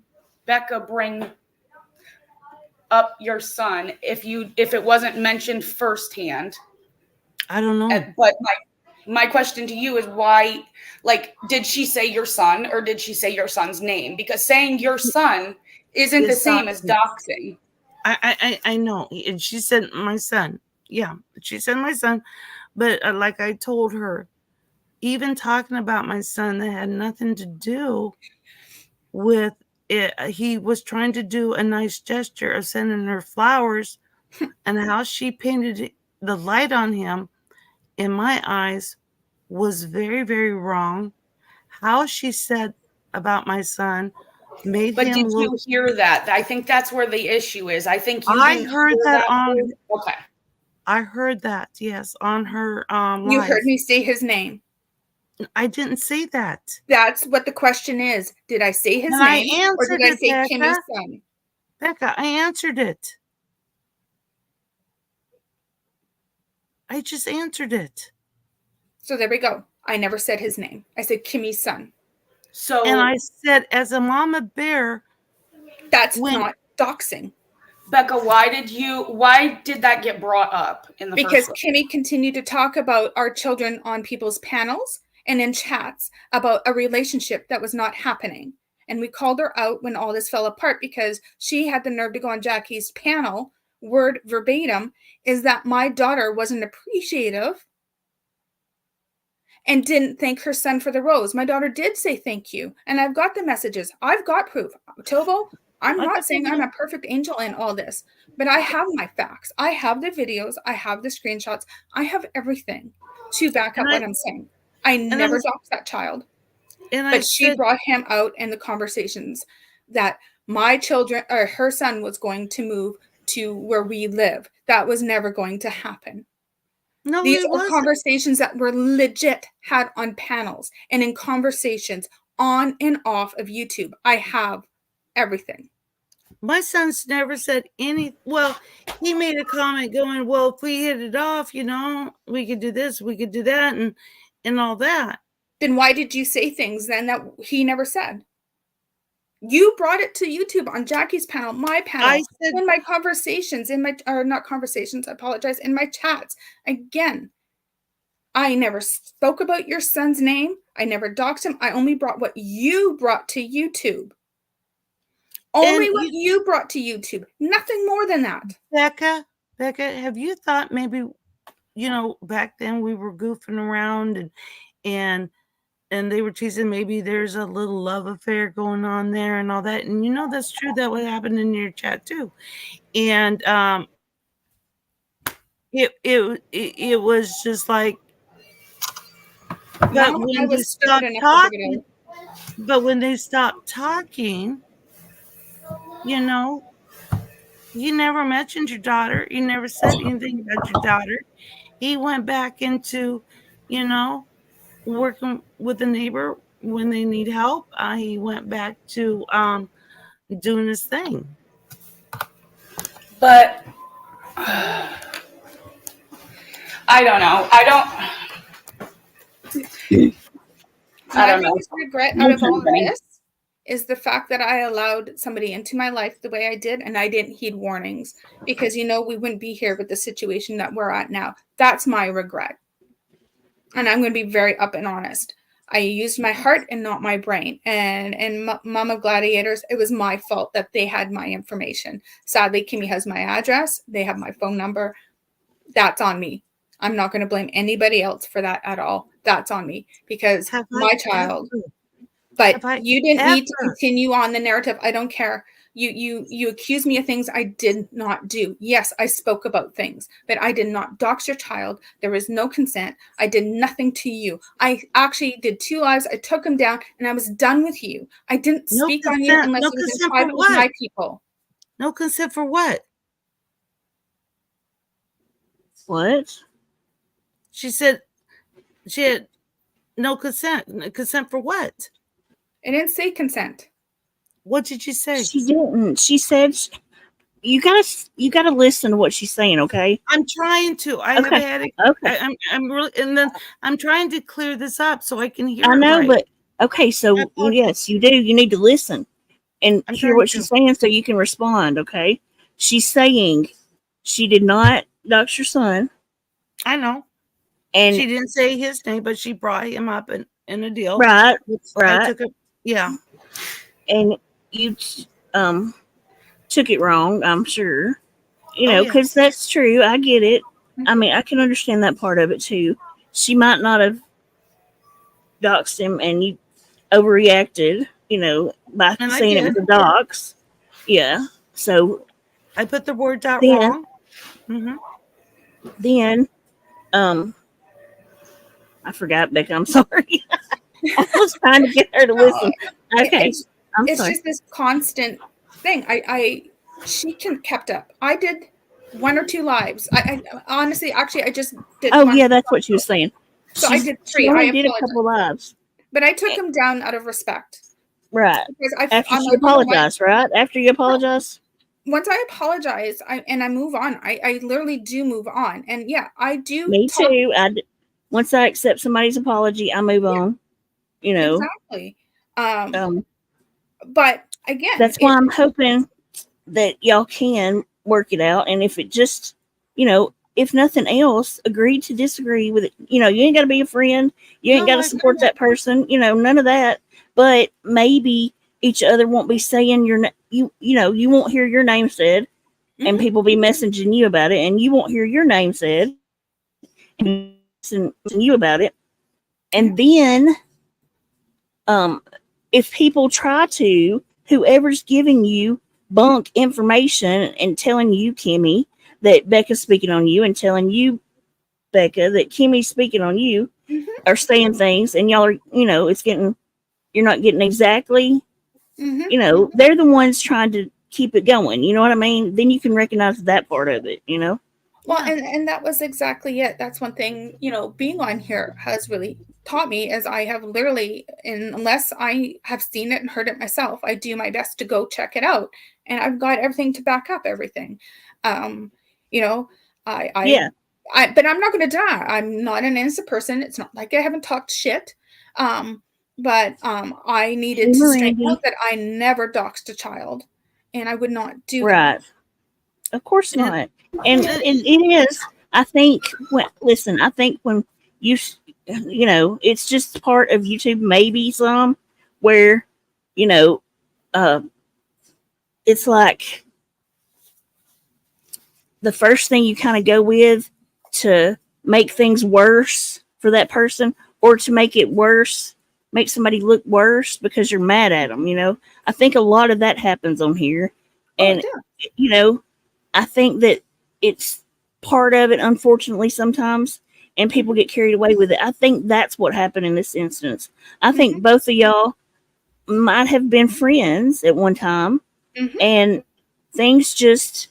Speaker 13: Becca bring up your son if it wasn't mentioned firsthand?
Speaker 14: I don't know.
Speaker 13: But my question to you is why, like, did she say your son or did she say your son's name? Because saying your son isn't the same as doxing.
Speaker 14: I know. And she said my son. Yeah, she said my son. But like I told her, even talking about my son that had nothing to do with it, he was trying to do a nice gesture of sending her flowers, and how she painted the light on him, in my eyes, was very, very wrong. How she said about my son made
Speaker 13: But
Speaker 14: him
Speaker 13: did
Speaker 14: look.
Speaker 13: you hear that? I think that's where the issue is. I think you
Speaker 14: I
Speaker 13: didn't
Speaker 14: heard
Speaker 13: hear
Speaker 14: that on.
Speaker 13: word. Okay.
Speaker 14: I heard that, yes, on her
Speaker 15: You
Speaker 14: live.
Speaker 15: heard me say his name.
Speaker 14: I didn't say that.
Speaker 15: That's what the question is. Did I say his
Speaker 14: And
Speaker 15: name,
Speaker 14: I
Speaker 15: or did
Speaker 14: answered
Speaker 15: I
Speaker 14: it,
Speaker 15: say
Speaker 14: Becca.
Speaker 15: Kimmy's son?
Speaker 14: Becca, I answered it. I just answered it.
Speaker 15: So there we go. I never said his name. I said Kimmy's son.
Speaker 13: So,
Speaker 14: and I said, as a mama bear,
Speaker 15: that's not doxing.
Speaker 13: Becca, why did that get brought up in the
Speaker 15: Because
Speaker 13: first place?
Speaker 15: Kimmy continued to talk about our children on people's panels and in chats about a relationship that was not happening. And we called her out when all this fell apart because she had the nerve to go on Jackie's panel, word verbatim, is that my daughter wasn't appreciative and didn't thank her son for the rose. My daughter did say thank you. And I've got the messages. I've got proof. Tovo, I'm not saying I'm a perfect angel in all this, but I have my facts. I have the videos. I have the screenshots. I have everything to back up what I'm saying. I never doxed that child. But she brought him out in the conversations that my children or her son was going to move to where we live. That was never going to happen.
Speaker 14: No,
Speaker 15: these
Speaker 14: it
Speaker 15: are
Speaker 14: wasn't.
Speaker 15: conversations that were legit had on panels and in conversations on and off of YouTube. I have everything.
Speaker 14: My son's never said any. Well, he made a comment going, well, if we hit it off, we could do this, we could do that, and all that.
Speaker 15: Then why did you say things then that he never said? You brought it to YouTube on Jackie's panel, my panel,
Speaker 14: I said,
Speaker 15: in my conversations, not conversations, I apologize, in my chats. Again, I never spoke about your son's name. I never doxed him. I only brought what you brought to YouTube. Only what you brought to YouTube. Nothing more than that.
Speaker 14: Becca, have you thought maybe, back then we were goofing around and they were teasing maybe there's a little love affair going on there and all that. And that's true. That would happen in your chat too. And it was just like, but when they stopped talking, he never mentioned your daughter. He never said anything about your daughter. He went back into, working with a neighbor when they need help. He went back to doing his thing.
Speaker 13: But I don't know.
Speaker 15: My biggest regret out of all of this is the fact that I allowed somebody into my life the way I did, and I didn't heed warnings because, we wouldn't be here with the situation that we're at now. That's my regret. And I'm going to be very up and honest. I used my heart and not my brain. And Mom of Gladiators, it was my fault that they had my information. Sadly, Kimmy has my address. They have my phone number. That's on me. I'm not going to blame anybody else for that at all. That's on me because my child. But
Speaker 14: Have I
Speaker 15: you didn't need to
Speaker 14: ever-
Speaker 15: continue on the narrative. I don't care. You accuse me of things I did not do. Yes, I spoke about things, but I did not dox your child. There was no consent. I did nothing to you. I actually did 2 lives. I took them down, and I was done with you. I didn't
Speaker 14: No
Speaker 15: speak on you
Speaker 14: consent.
Speaker 15: unless
Speaker 14: No
Speaker 15: it was in
Speaker 14: consent for
Speaker 15: private with
Speaker 14: what?
Speaker 15: my people.
Speaker 14: No consent for what?
Speaker 12: What?
Speaker 14: She said she had no consent. Consent for what?
Speaker 15: I didn't say consent.
Speaker 14: What did you say?
Speaker 12: She didn't. She said you gotta listen to what she's saying, okay?
Speaker 14: I'm trying to. I have a
Speaker 12: Okay.
Speaker 14: headache.
Speaker 12: Okay.
Speaker 14: I'm really, and then I'm trying to clear this up so I can hear
Speaker 12: I
Speaker 14: it
Speaker 12: know,
Speaker 14: right.
Speaker 12: but okay, so yes, you do. You need to listen and
Speaker 14: I'm
Speaker 12: hear
Speaker 14: trying
Speaker 12: what
Speaker 14: to.
Speaker 12: she's saying so you can respond, okay? She's saying she did not dox your son.
Speaker 14: I know.
Speaker 12: And
Speaker 14: she didn't say his name, but she brought him up in a deal.
Speaker 12: right,
Speaker 14: I
Speaker 12: right.
Speaker 14: took it. Yeah.
Speaker 12: And you took it wrong, I'm sure. You
Speaker 14: Oh,
Speaker 12: know,
Speaker 14: yeah.
Speaker 12: because that's true. I get it. I mean, I can understand that part of it too. She might not have doxed him and you overreacted, you know, by
Speaker 14: And I
Speaker 12: saying it
Speaker 14: did.
Speaker 12: was a dox. Yeah. So
Speaker 14: I put the word out
Speaker 12: then,
Speaker 14: wrong. Mm-hmm.
Speaker 12: then, I forgot, Becca. I'm sorry. I was trying to get her to listen. Okay. I'm
Speaker 15: It's
Speaker 12: sorry.
Speaker 15: just this constant thing. She kept up. I did 1 or 2 lives. I honestly, actually, I just did.
Speaker 12: Oh,
Speaker 15: one.
Speaker 12: yeah, that's what she was saying.
Speaker 15: So I did
Speaker 12: She
Speaker 15: 3. I
Speaker 12: only did a
Speaker 15: apologize,
Speaker 12: couple lives.
Speaker 15: but I took them down out of respect.
Speaker 12: Right.
Speaker 15: Because
Speaker 12: After
Speaker 15: I'm
Speaker 12: she
Speaker 15: like, you know what?
Speaker 12: apologized, right? After you apologized?
Speaker 15: Once I apologize, I move on. I literally do move on, and yeah, I do.
Speaker 12: Me too. Once I accept somebody's apology, I move on. You know.
Speaker 15: Exactly. But again,
Speaker 12: that's why I'm hoping that y'all can work it out, and if it just, you know, if nothing else, agree to disagree with it. You know, you ain't got to be a friend. You ain't got to support that person. You know, none of that. But maybe each other won't be saying you know, you won't hear your name said, and people be messaging you about it, and you won't hear your name said, and messaging you about it, and then, if people try to, whoever's giving you bunk information and telling you, Kimmy, that Becca's speaking on you, and telling you, Becca, that Kimmy's speaking on you, are saying things, and y'all are, you know, you're not getting exactly, you know, they're the ones trying to keep it going. You know what I mean? Then you can recognize that part of it, you know?
Speaker 15: Well, and that was exactly it. That's one thing, you know, being on here has really taught me, as I have literally, unless I have seen it and heard it myself, I do my best to go check it out. And I've got everything to back up everything. You know, but I'm not going to deny I'm not an innocent person. It's not like I haven't talked shit. But I needed to straighten out that I never doxed a child, and I would not do
Speaker 12: right.
Speaker 15: that.
Speaker 12: Of course not. And it is, I think, I think when you know, it's just part of YouTube, maybe some, where, you know, it's like the first thing you kind of go with to make things worse for that person, or to make it worse, make somebody look worse because you're mad at them, you know. I think a lot of that happens on here. And, you know, I think that it's part of it, unfortunately, sometimes, and people get carried away with it. I think that's what happened in this instance. I think both of y'all might have been friends at one time, and things just,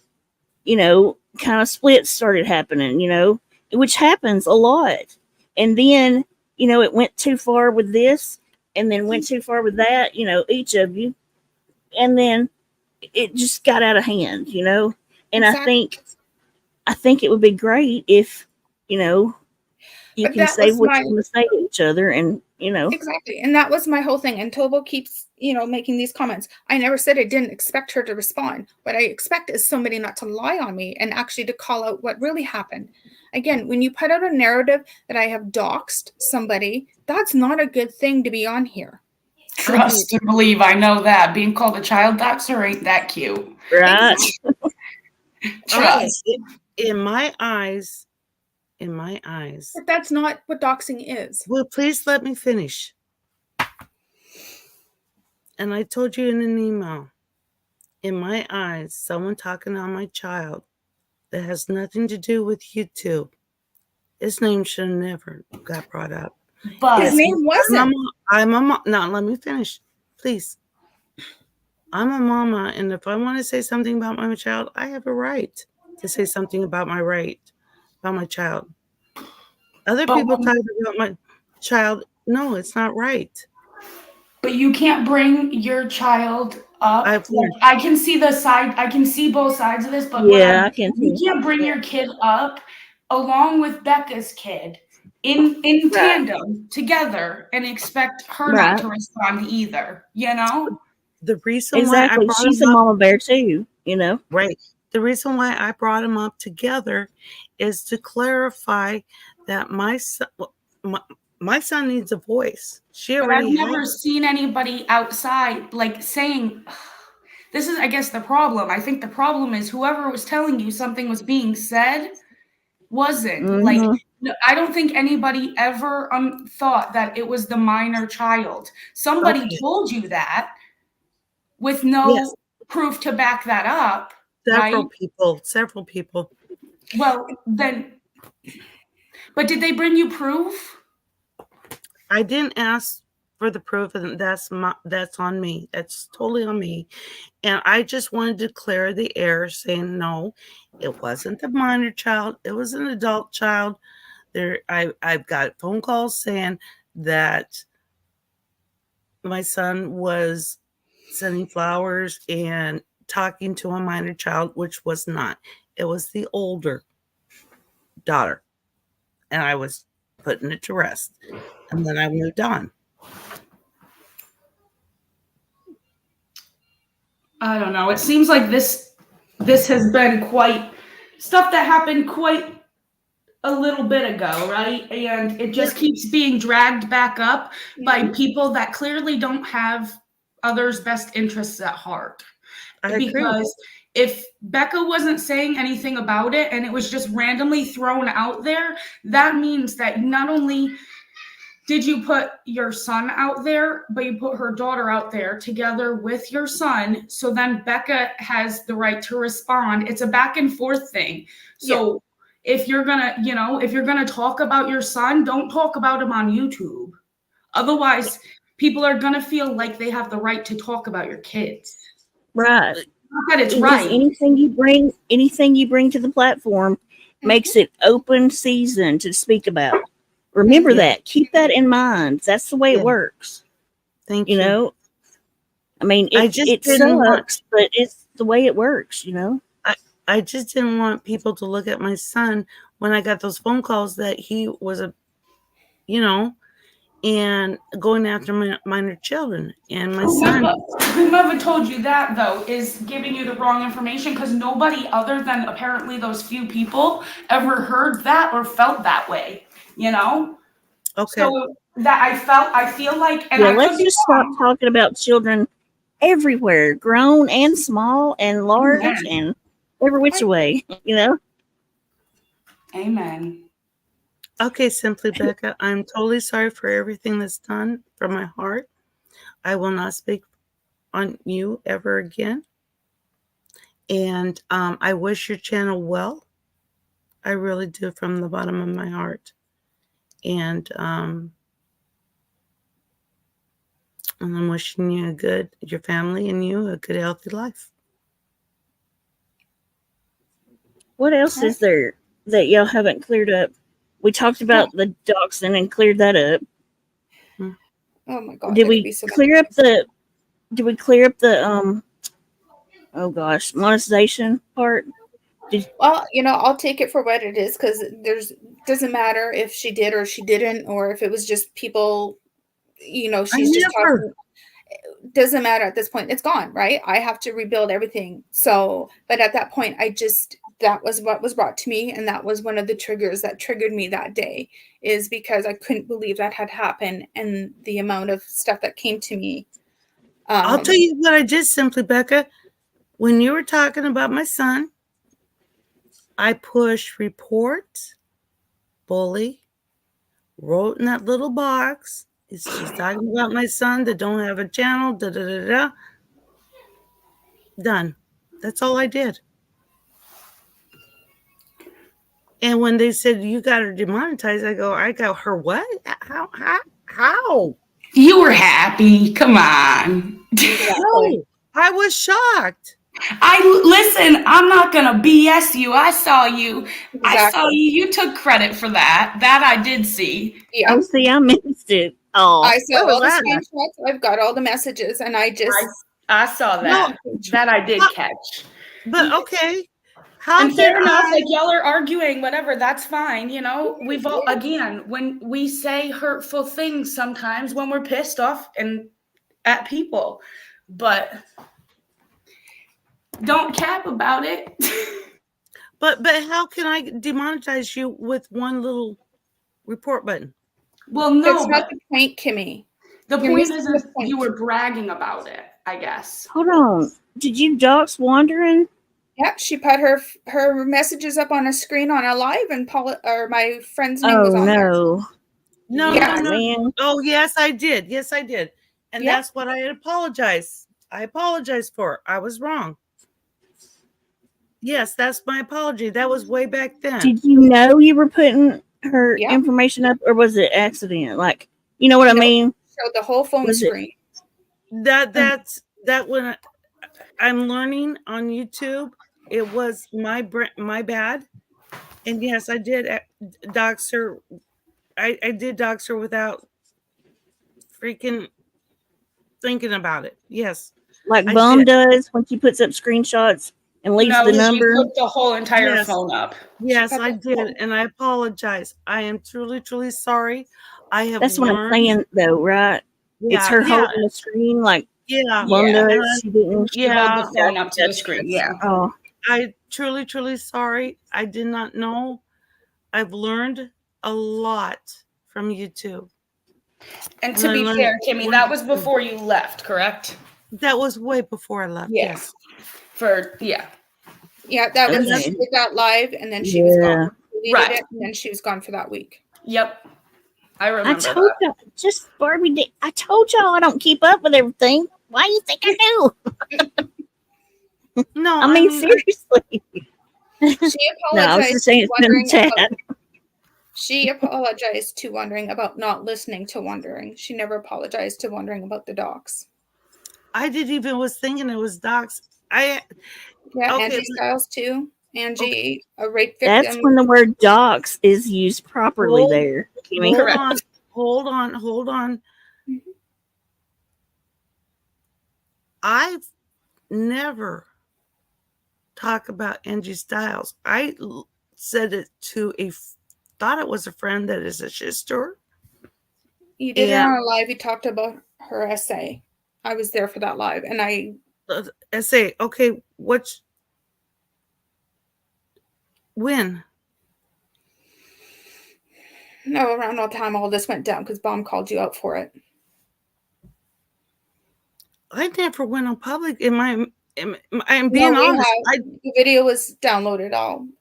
Speaker 12: you know, kind of splits started happening, you know, which happens a lot. And then, you know, it went too far with this, and then went too far with that, you know, each of you. And then it just got out of hand, you know. And I think it would be great if, you know, you can say what you want to say to each other, and, you know.
Speaker 15: Exactly. And that was my whole thing. And Tobo keeps, you know, making these comments. I never said I didn't expect her to respond. What I expect is somebody not to lie on me and actually to call out what really happened. Again, when you put out a narrative that I have doxed somebody, that's not a good thing to be on here.
Speaker 13: Trust and believe, I know that. Being called a child doxer ain't that cute.
Speaker 12: Right.
Speaker 13: Trust.
Speaker 14: In my eyes.
Speaker 15: But that's not what doxing is.
Speaker 14: Well, please let me finish. And I told you in an email, in my eyes, someone talking on my child that has nothing to do with YouTube. His name should have never got brought up.
Speaker 13: But
Speaker 15: his name wasn't.
Speaker 14: I'm a mom. Now let me finish, please. I'm a mama, and if I want to say something about my child, I have a right to say something about my child. Other people talk about my child. No, it's not right.
Speaker 13: But you can't bring your child up.
Speaker 14: I've
Speaker 13: Like, I can see the side. I can see both sides of this. But
Speaker 12: Yeah, I can
Speaker 13: you
Speaker 12: see.
Speaker 13: can't bring your kid up along with Becca's kid in tandem together and expect her not to respond either. You know.
Speaker 14: The reason why I
Speaker 12: Exactly.
Speaker 14: brought
Speaker 12: She's a
Speaker 14: him up,
Speaker 12: mama bear too, you know?
Speaker 14: right. The reason why I brought them up together is to clarify that my son needs a voice. She
Speaker 13: But I've
Speaker 14: already
Speaker 13: never
Speaker 14: has.
Speaker 13: seen anybody outside like saying, this is, I guess, the problem. I think the problem is whoever was telling you something was being said wasn't. Like, no, I don't think anybody ever thought that it was the minor child. Somebody told you that with no proof to back that up, right?
Speaker 14: Several people.
Speaker 13: Well, then, but did they bring you proof?
Speaker 14: I didn't ask for the proof, and that's on me. That's totally on me. And I just wanted to clear the air, saying no, it wasn't the minor child. It was an adult child. I've got phone calls saying that my son was sending flowers and talking to a minor child, which was not. It was the older daughter. And I was putting it to rest. And then I moved on.
Speaker 13: I don't know. It seems like this has been quite stuff that happened quite a little bit ago, right? And it just keeps being dragged back up by people that clearly don't have others' best interests at heart. Because if Becca wasn't saying anything about it and it was just randomly thrown out there, that means that not only did you put your son out there, but you put her daughter out there together with your son. So then Becca has the right to respond. It's a back and forth thing. So if you're gonna talk about your son, don't talk about him on YouTube. Otherwise, people are gonna feel like they have the right to talk about your kids.
Speaker 12: Right.
Speaker 13: Not that it's
Speaker 12: Because
Speaker 13: right.
Speaker 12: anything you bring to the platform makes it open season to speak about. Remember that. Keep that in mind. That's the way it works.
Speaker 14: Thank
Speaker 12: you. You know, I mean, it sucks, but it's the way it works, you know?
Speaker 14: I just didn't want people to look at my son when I got those phone calls that he was and going after minor children. And my son.
Speaker 13: Whomever told you that, though, is giving you the wrong information because nobody other than apparently those few people ever heard that or felt that way, you know?
Speaker 14: Okay.
Speaker 13: So that I feel like, and
Speaker 12: let's just stop talking about children everywhere, grown and small and large and every which way, you know?
Speaker 13: Amen.
Speaker 14: Okay, Simply Becca, I'm totally sorry for everything that's done from my heart. I will not speak on you ever again. And I wish your channel well. I really do, from the bottom of my heart. And I'm wishing you your family and you a good, healthy life.
Speaker 12: What else is there that y'all haven't cleared up? We talked about the doxing and cleared that up.
Speaker 15: Oh my god!
Speaker 12: Did we clear up the? Did we clear up the oh gosh, monetization part?
Speaker 15: Well, I'll take it for what it is because doesn't matter if she did or she didn't, or if it was just people. She's just talking. Doesn't matter at this point. It's gone, right? I have to rebuild everything. So, but at that point, that was what was brought to me, and that was one of the triggers that triggered me that day, is because I couldn't believe that had happened and the amount of stuff that came to me.
Speaker 14: I'll tell you what I did, Simply Becca. When you were talking about my son, I pushed report, bully, wrote in that little box She's talking about my son that don't have a channel. Da da da da. Done. That's all I did. And when they said you got her demonetized, I got her what? How?
Speaker 13: You were happy. Come on.
Speaker 14: No, I was shocked.
Speaker 13: Listen, I'm not gonna BS you. I saw you. I saw
Speaker 15: Exactly.
Speaker 13: you. You took credit for that. That I did see.
Speaker 15: Yeah.
Speaker 12: Oh, see, I missed it. Oh,
Speaker 15: I saw
Speaker 14: where was
Speaker 15: all the
Speaker 14: that?
Speaker 15: screenshots. I've got all the messages, and I
Speaker 13: saw that. That I did catch.
Speaker 14: But okay. How
Speaker 13: And fair
Speaker 14: did
Speaker 13: enough,
Speaker 14: I?
Speaker 13: like y'all are arguing, whatever, that's fine. You know, we've all, again, when we say hurtful things sometimes when we're pissed off and at people, but don't cap about it.
Speaker 14: But how can I demonetize you with one little report button?
Speaker 13: Well, no,
Speaker 15: That's not the point, Kimmy.
Speaker 13: the
Speaker 15: You're
Speaker 13: point
Speaker 15: missing
Speaker 13: is
Speaker 15: the point.
Speaker 13: you were bragging about it, I guess.
Speaker 12: hold on. Did you dox Wandering?
Speaker 15: Yeah, she put her messages up on a screen on a live, and my friend's name was
Speaker 12: Oh
Speaker 15: on there.
Speaker 12: no.
Speaker 14: No,
Speaker 15: Yeah.
Speaker 14: no.
Speaker 12: Man.
Speaker 14: Oh, yes, I did. Yes, I did. And
Speaker 15: Yep.
Speaker 14: that's what I apologize. I apologize for. I was wrong. Yes, that's my apology. That was way back then.
Speaker 12: Did you know you were putting her
Speaker 15: Yeah.
Speaker 12: information up, or was it accident? Like, you know what I
Speaker 15: No.
Speaker 12: mean?
Speaker 15: Showed the whole phone
Speaker 12: Was it-
Speaker 15: screen.
Speaker 14: That's when I'm learning on YouTube. It was my bad. And yes, I did dox her. I did dox her without freaking thinking about it. Yes.
Speaker 12: Like
Speaker 14: I
Speaker 12: Bum
Speaker 14: did.
Speaker 12: does when she puts up screenshots and leaves
Speaker 13: No,
Speaker 12: the
Speaker 13: she
Speaker 12: number.
Speaker 13: put the whole entire
Speaker 14: Yes.
Speaker 13: phone up.
Speaker 14: Yes,
Speaker 15: put
Speaker 14: I
Speaker 15: the
Speaker 14: did.
Speaker 15: phone-
Speaker 14: And I apologize. I am truly, truly sorry. I have
Speaker 12: That's what I'm
Speaker 14: learned.
Speaker 12: saying, though, right? It's her holding the screen like
Speaker 14: Yeah.
Speaker 12: Bum
Speaker 13: Yeah.
Speaker 12: does. She didn't.
Speaker 13: She held
Speaker 14: Yeah.
Speaker 13: the phone up to the screen. Yeah.
Speaker 12: Oh,
Speaker 14: I truly, truly sorry. I did not know. I've learned a lot from YouTube.
Speaker 13: And to be fair, Kimmy, that was before you left, correct?
Speaker 14: That was way before I left.
Speaker 13: Yeah.
Speaker 14: Yes.
Speaker 15: Yeah, that was
Speaker 12: Okay.
Speaker 15: she did that live, and then she was
Speaker 12: Yeah.
Speaker 15: gone. Deleted
Speaker 13: Right.
Speaker 15: it, and then she was gone for that week.
Speaker 13: Yep. I
Speaker 12: I
Speaker 13: remember
Speaker 12: told
Speaker 13: that.
Speaker 12: y'all, just Barbie. I told y'all I don't keep up with everything. Why do you think I do?
Speaker 14: No,
Speaker 12: I mean seriously.
Speaker 15: She
Speaker 12: No, I was
Speaker 15: apologized
Speaker 12: just saying
Speaker 15: to
Speaker 12: it's been
Speaker 15: Wondering
Speaker 12: chat.
Speaker 15: about, she apologized to Wondering about not listening to Wondering. She never apologized to Wondering about the docs.
Speaker 14: I didn't even was thinking it was docs.
Speaker 15: Yeah,
Speaker 14: Okay,
Speaker 15: Angie Styles too. Angie, a rape
Speaker 12: That's
Speaker 15: victim.
Speaker 12: when the word dox is used properly
Speaker 14: Hold-
Speaker 12: there. Kimmy.
Speaker 14: Hold on. I've never talked about Angie Styles. I said it to thought it was a friend that is a sister.
Speaker 15: You did it on a live. You talked about her essay. I was there for that live, and I
Speaker 14: Essay. Okay, when?
Speaker 15: No, around all time all this went down because Bomb called you out for it.
Speaker 14: I never went on public. I'm being
Speaker 15: No, we
Speaker 14: honest.
Speaker 15: have. The video was downloaded.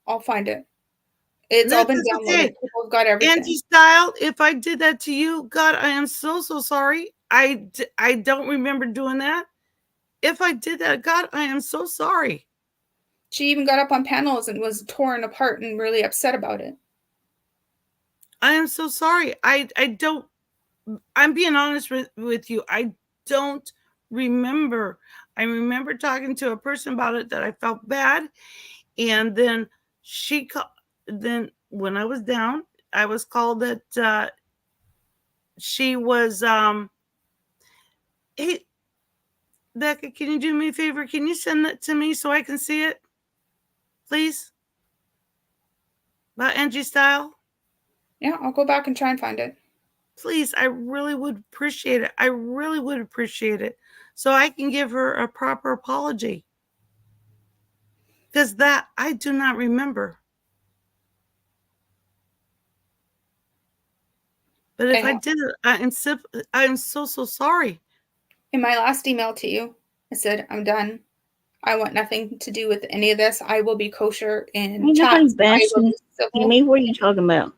Speaker 15: I'll find it. It's all been
Speaker 14: That's
Speaker 15: downloaded.
Speaker 14: okay.
Speaker 15: People have got everything.
Speaker 14: Angie Style, if I did that to you, God, I am so sorry. I don't remember doing that. If I did that, God, I am so sorry.
Speaker 15: She even got up on panels and was torn apart and really upset about it.
Speaker 14: I am so sorry. I don't. I'm being honest with you. I don't remember. I remember talking to a person about it that I felt bad, and then then when I was down, I was called that she was hey, Becca, can you do me a favor? Can you send that to me so I can see it, please? About Angie Style.
Speaker 15: Yeah, I'll go back and try and find it.
Speaker 14: Please, I really would appreciate it. I really would appreciate it, so I can give her a proper apology. Because that I do not remember. But if I did it, I'm so sorry.
Speaker 15: In my last email to you, I said, I'm done. I want nothing to do with any of this. I will be kosher in
Speaker 12: Ain't
Speaker 15: chat.
Speaker 12: nobody's bashing. Kimmy, what are you talking about?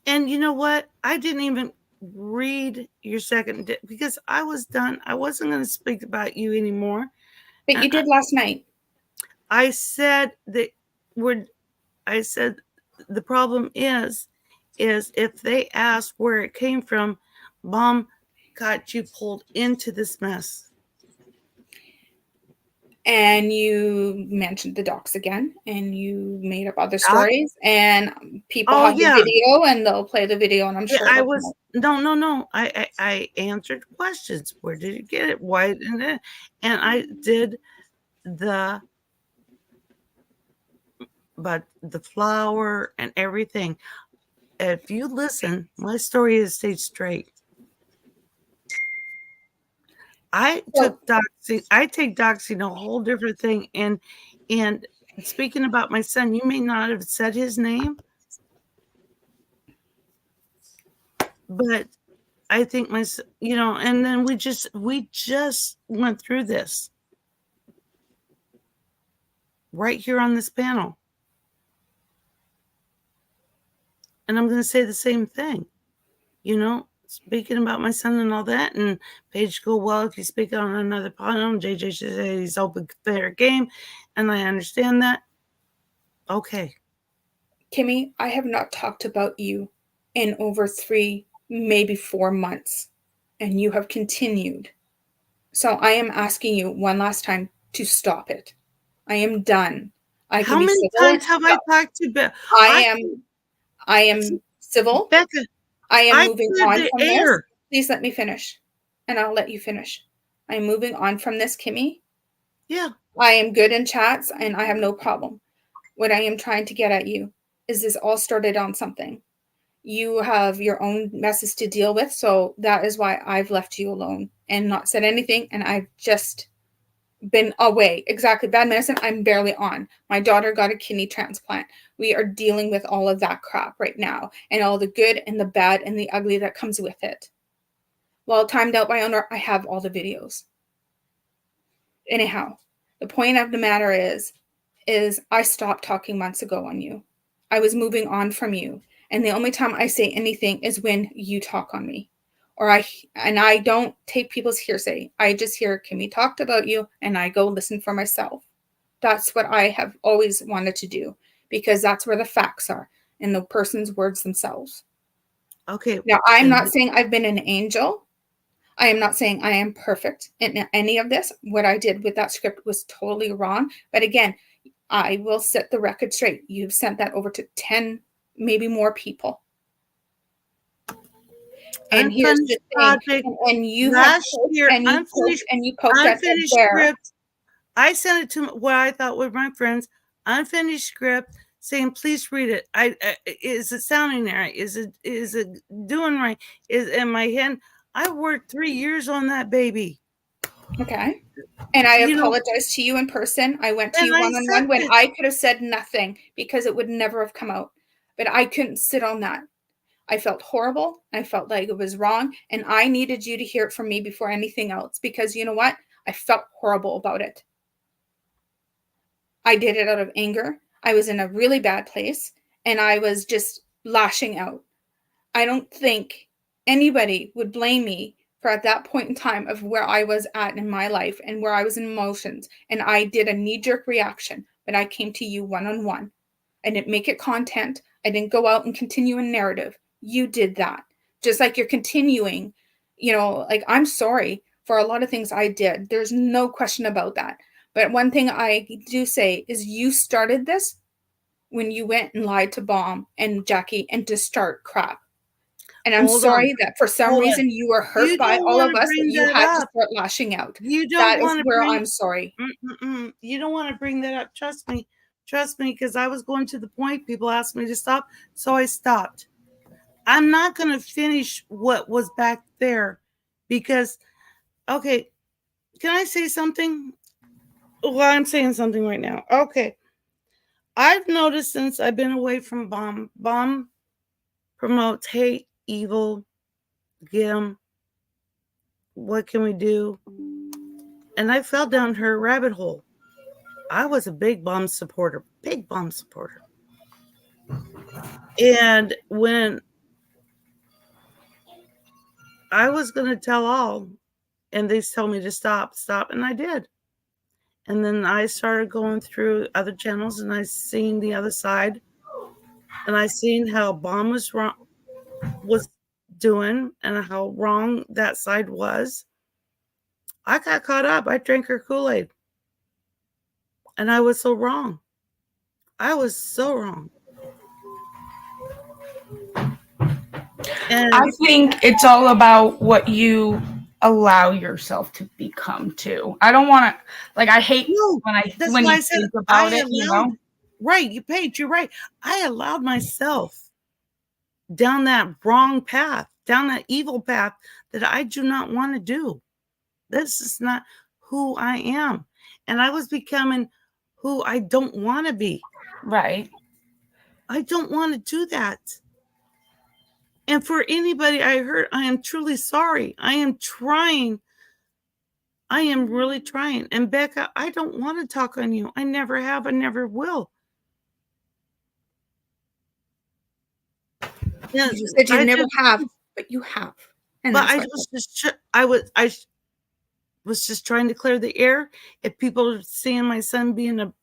Speaker 14: And you know what? I didn't even read your second because I was done. I wasn't going to speak about you anymore.
Speaker 15: But you did last night.
Speaker 14: I said that I said the problem is if they ask where it came from, Mom got you pulled into this mess.
Speaker 15: And you mentioned the docs again, and you made up other stories, and people have the video, and they'll play the video, and I'm sure
Speaker 14: I was no. I answered questions. Where did you get it? Why didn't it? And I did but the flower and everything. If you listen, my story is stayed straight. I took doxing. I take doxing a whole different thing. And speaking about my son, you may not have said his name, but I think and then we just went through this right here on this panel. And I'm going to say the same thing, speaking about my son and all that. And Paige go, well, if you speak on another panel, JJ should say he's open fair game. And I understand that. Okay.
Speaker 15: Kimmy, I have not talked about you in over 3, maybe 4 months, and you have continued. So I am asking you one last time to stop it. I am done.
Speaker 14: How many times have I talked to Becca?
Speaker 15: I am civil.
Speaker 14: Becca,
Speaker 15: I am moving on from this.
Speaker 14: Air.
Speaker 15: Please let me finish, and I'll let you finish. I am moving on from this, Kimmy.
Speaker 14: Yeah.
Speaker 15: I am good in chats, and I have no problem. What I am trying to get at you is this all started on something. You have your own messes to deal with, so that is why I've left you alone and not said anything, and I've just been away. Exactly. Bad medicine, I'm barely on. My daughter got a kidney transplant. We are dealing with all of that crap right now, and all the good and the bad and the ugly that comes with it. Well, timed out by owner, I have all the videos. Anyhow, the point of the matter is I stopped talking months ago on you. I was moving on from you. And the only time I say anything is when you talk on me. And I don't take people's hearsay. I just hear Kimmy talked about you, and I go listen for myself. That's what I have always wanted to do, because that's where the facts are in the person's words themselves.
Speaker 14: Okay.
Speaker 15: Now, I'm not saying I've been an angel. I am not saying I am perfect in any of this. What I did with that script was totally wrong. But again, I will set the record straight. You've sent that over to 10, maybe more people. And here's the thing. And you poked at the bear.
Speaker 14: I sent it to what I thought were my friends. Unfinished script saying, please read it. Is it sounding right? Is it doing right? Is in my head? I worked 3 years on that baby.
Speaker 15: Okay. And I apologize to you in person. I went to you one-on-one when I could have said nothing because it would never have come out. But I couldn't sit on that. I felt horrible. I felt like it was wrong. And I needed you to hear it from me before anything else. Because you know what? I felt horrible about it. I did it out of anger. I was in a really bad place. And I was just lashing out. I don't think anybody would blame me for at that point in time of where I was at in my life and where I was in emotions. And I did a knee-jerk reaction, but I came to you one-on-one. I didn't make it content. I didn't go out and continue a narrative. You did that. Just like you're continuing, like I'm sorry for a lot of things I did. There's no question about that. But one thing I do say is you started this when you went and lied to Bomb and Jackie and to start crap. And I'm sorry that for some reason you were hurt by all of us and you had to start lashing out. That is where I'm sorry.
Speaker 14: You don't want to bring that up. Trust me, because I was going to the point. People asked me to stop, so I stopped. I'm not going to finish what was back there because, okay, can I say something? Well, I'm saying something right now. Okay. I've noticed since I've been away from Bomb promotes hate, evil, get 'em. What can we do? And I fell down her rabbit hole. I was a big Bomb supporter. And when I was going to tell all, and they told me to stop, and I did. And then I started going through other channels, and I seen the other side, and I seen how Bomb was doing, and how wrong that side was. I got caught up. I drank her Kool-Aid, and I was so wrong. I was so wrong. And
Speaker 13: I think it's all about what you allow yourself to become too. I don't want to, like, I hate when you think about it, you know?
Speaker 14: Right, you're right. I allowed myself down that wrong path, down that evil path that I do not want to do. This is not who I am. And I was becoming who I don't want to be.
Speaker 13: Right.
Speaker 14: I don't want to do that. And for anybody I hurt, I am truly sorry. I am trying. I am really trying. And Becca, I don't want to talk on you. I never have. I never will.
Speaker 15: Yeah, you said you never have, but you have. And
Speaker 14: but I was just trying to clear the air. If people are seeing my son being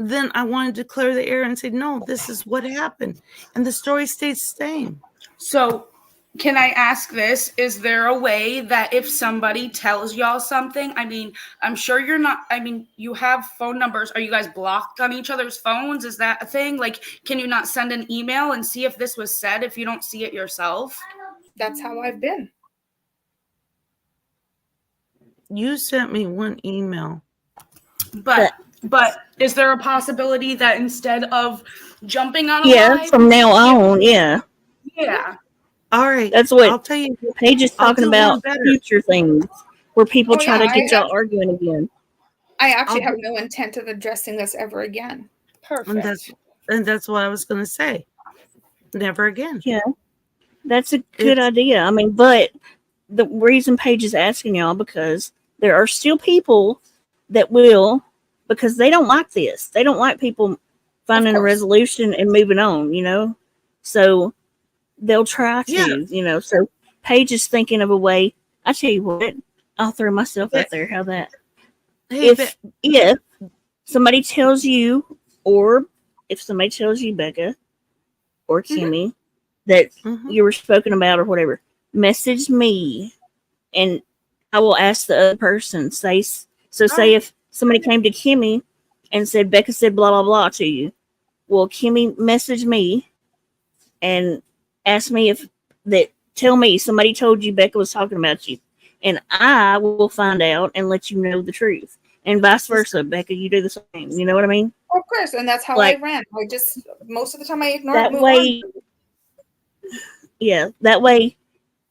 Speaker 14: then I wanted to clear the air and say, no, this is what happened. And the story stays the same.
Speaker 13: So can I ask this? Is there a way that if somebody tells y'all something, I mean, I'm sure you're not, I mean, you have phone numbers. Are you guys blocked on each other's phones? Is that a thing? Like, can you not send an email and see if this was said if you don't see it yourself?
Speaker 15: That's how I've been.
Speaker 14: You sent me one email.
Speaker 13: But is there a possibility that instead of jumping on a live,
Speaker 12: from now on, yeah.
Speaker 14: All right.
Speaker 12: That's what
Speaker 14: I'll tell you.
Speaker 12: Paige is talking about future things where people try to get y'all
Speaker 15: I
Speaker 12: arguing again.
Speaker 15: I actually have no intent of addressing this ever again.
Speaker 13: Perfect.
Speaker 14: And that's what I was going to say. Never again.
Speaker 12: Yeah. That's a good idea. I mean, but the reason Paige is asking y'all because there are still people that will, because they don't like this. They don't like people finding a resolution and moving on, So they'll try to, So Paige is thinking of a way. I tell you what, I'll throw myself out there. How that? If somebody tells you, or if somebody tells you, Becca or Kimmy, that you were spoken about or whatever, message me, and I will ask the other person. Say if somebody came to Kimmy and said Becca said blah blah blah to you, well, Kimmy message me and ask me tell me somebody told you Becca was talking about you, and I will find out and let you know the truth, and vice versa. Becca, you do the same. You know what I mean?
Speaker 15: Of course, and that's how I ran. I just most of the time I ignore it.
Speaker 12: That way, that way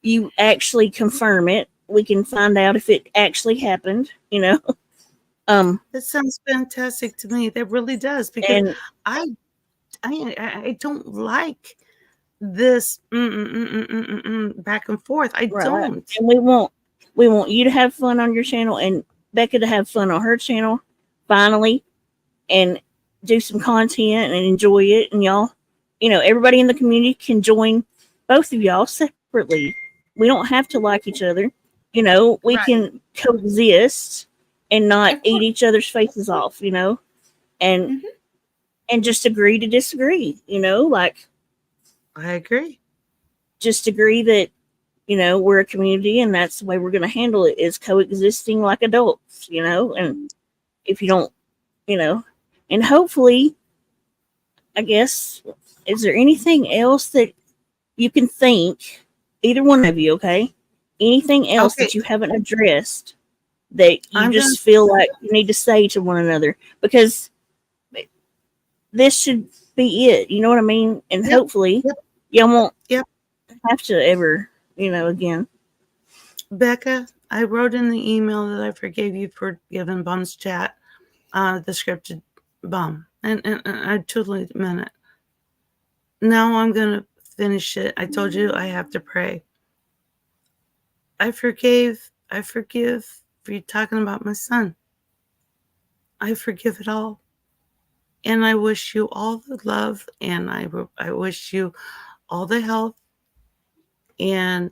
Speaker 12: you actually confirm it. We can find out if it actually happened.
Speaker 14: That sounds fantastic to me. That really does, because I don't like this back and forth. I don't.
Speaker 12: And we want you to have fun on your channel and Becca to have fun on her channel finally, and do some content and enjoy it. And y'all, everybody in the community can join both of y'all separately. We don't have to like each other. We can coexist and not eat each other's faces off, and just agree to disagree, like
Speaker 14: I agree.
Speaker 12: Just agree that, we're a community and that's the way we're going to handle it, is coexisting like adults, and if you don't, and hopefully, I guess, is there anything else that you can think, either one of you, okay? Anything else that you haven't addressed that you feel like you need to say to one another? Because this should be it, you know what I mean? And hopefully y'all won't have to ever, again.
Speaker 14: Becca, I wrote in the email that I forgave you for giving Bum's chat the scripted Bum. And I totally meant it. Now I'm going to finish it. I told you I have to pray. I forgive for you talking about my son. I forgive it all. And I wish you all the love, and I wish you all the health and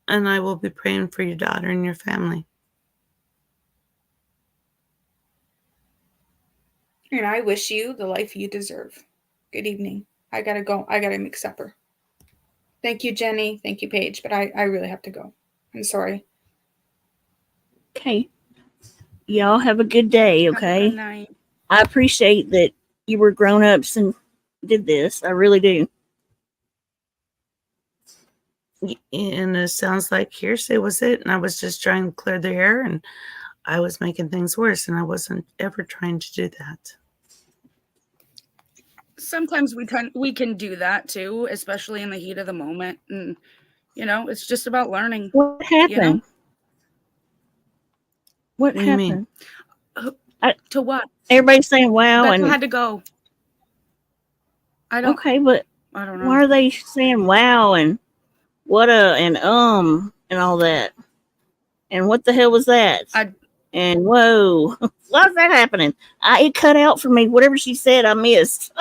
Speaker 14: I will be praying for your daughter and your family.
Speaker 15: And I wish you the life you deserve. Good evening. I gotta go. I gotta make supper. Thank you, Jenny. Thank you, Paige. But I really have to go. I'm sorry.
Speaker 12: Okay. Y'all have a good day, okay?
Speaker 13: Good night.
Speaker 12: I appreciate that you were grown-ups and did this. I really do.
Speaker 14: And it sounds like hearsay was it, and I was just trying to clear the air, and I was making things worse, and I wasn't ever trying to do that.
Speaker 13: Sometimes we can do that too, especially in the heat of the moment, and it's just about learning.
Speaker 12: What happened? What
Speaker 14: do you mean?
Speaker 12: happened?
Speaker 13: To what?
Speaker 12: Everybody's saying wow,
Speaker 13: Becca
Speaker 12: and
Speaker 13: had to go. I don't.
Speaker 12: Okay, but
Speaker 13: I don't know.
Speaker 12: why are they saying wow and what and all that? And what the hell was that? And whoa, why's that happening? It cut out for me. Whatever she said, I missed.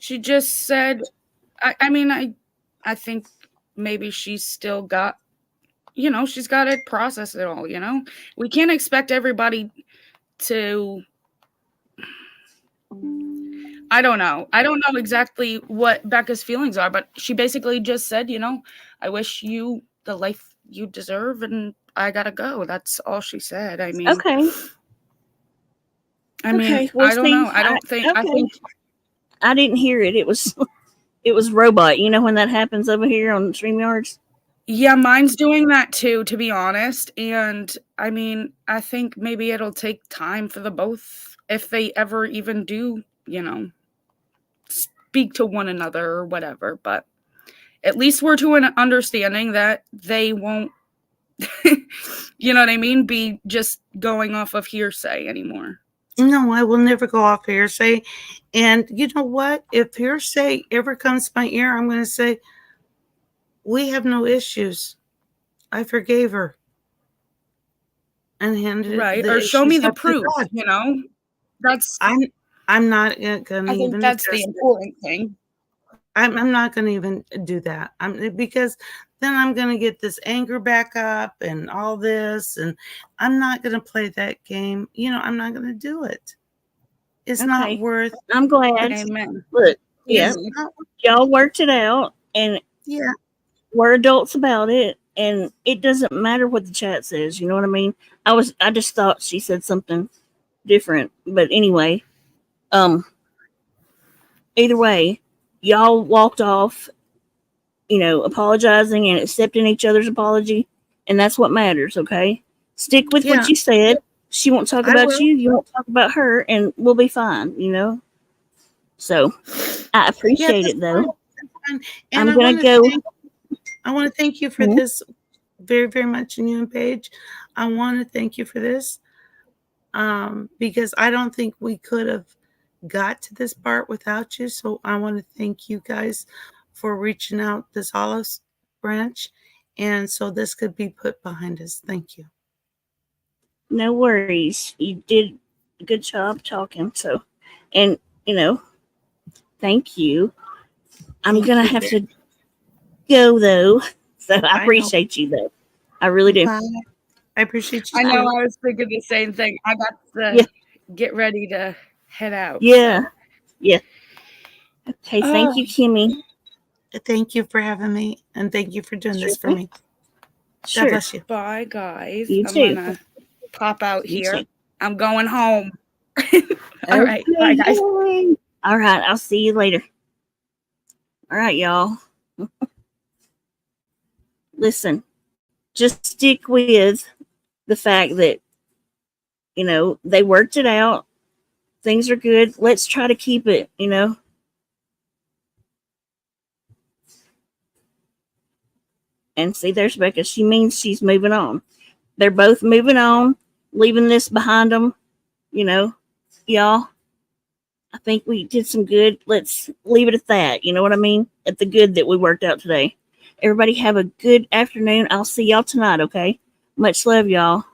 Speaker 13: She just said, I think maybe she's still got, she's got to process it all, We can't expect everybody to, I don't know exactly what Becca's feelings are, but she basically just said, I wish you the life you deserve and I gotta go. That's all she said. I mean,
Speaker 12: okay. Well,
Speaker 13: I don't know. I think
Speaker 12: I didn't hear it. It was robot. You know when that happens over here on StreamYards?
Speaker 13: Yeah, mine's doing that too, to be honest. And I think maybe it'll take time for the both, if they ever even do, speak to one another or whatever. But at least we're to an understanding that they won't, you know what I mean, be just going off of hearsay anymore.
Speaker 14: No, I will never go off hearsay. And you know what? If hearsay ever comes to my ear, I'm going to say, we have no issues. I forgave her. And handed
Speaker 13: right. Or show me the proof, That's
Speaker 14: I'm not going to even.
Speaker 13: I think that's the important thing.
Speaker 14: I'm not going to even do that. Because then I'm going to get this anger back up and all this, and I'm not going to play that game. I'm not going to do it. It's not worth.
Speaker 12: I'm glad.
Speaker 13: Amen.
Speaker 12: Look, yeah, y'all worked it out, and we're adults about it, and it doesn't matter what the chat says. You know what I mean? I just thought she said something different, but anyway, either way, y'all walked off, apologizing and accepting each other's apology, and that's what matters. Okay, stick with what you said. She won't talk about you. You won't talk about her, and we'll be fine. So I appreciate it though.
Speaker 14: And
Speaker 12: I'm gonna go.
Speaker 14: I want to thank you for this very, very much, and you and Paige. I want to thank you for this because I don't think we could have got to this part without you. So I want to thank you guys for reaching out this olive branch, and so this could be put behind us. Thank you.
Speaker 12: No worries. You did a good job talking. So, and thank you. I'm gonna have to go though. So I appreciate you though. I really do.
Speaker 14: Bye. I appreciate you.
Speaker 13: I know. I was thinking the same thing. I got to get ready to head out.
Speaker 12: Yeah. Yeah. Okay. Thank you, Kimmy.
Speaker 14: Thank you for having me, and thank you for doing this for me. God bless you.
Speaker 13: Bye, guys.
Speaker 12: You
Speaker 13: I'm
Speaker 12: too.
Speaker 13: gonna pop out
Speaker 12: You
Speaker 13: here.
Speaker 12: too.
Speaker 13: I'm going home. All right. Bye, guys.
Speaker 12: All right. I'll see you later. All right, y'all. Listen, just stick with the fact that, they worked it out. Things are good. Let's try to keep it, And see, there's Becca. She means she's moving on. They're both moving on, leaving this behind them. Y'all, I think we did some good. Let's leave it at that. You know what I mean? At the good that we worked out today. Everybody have a good afternoon. I'll see y'all tonight, okay? Much love, y'all.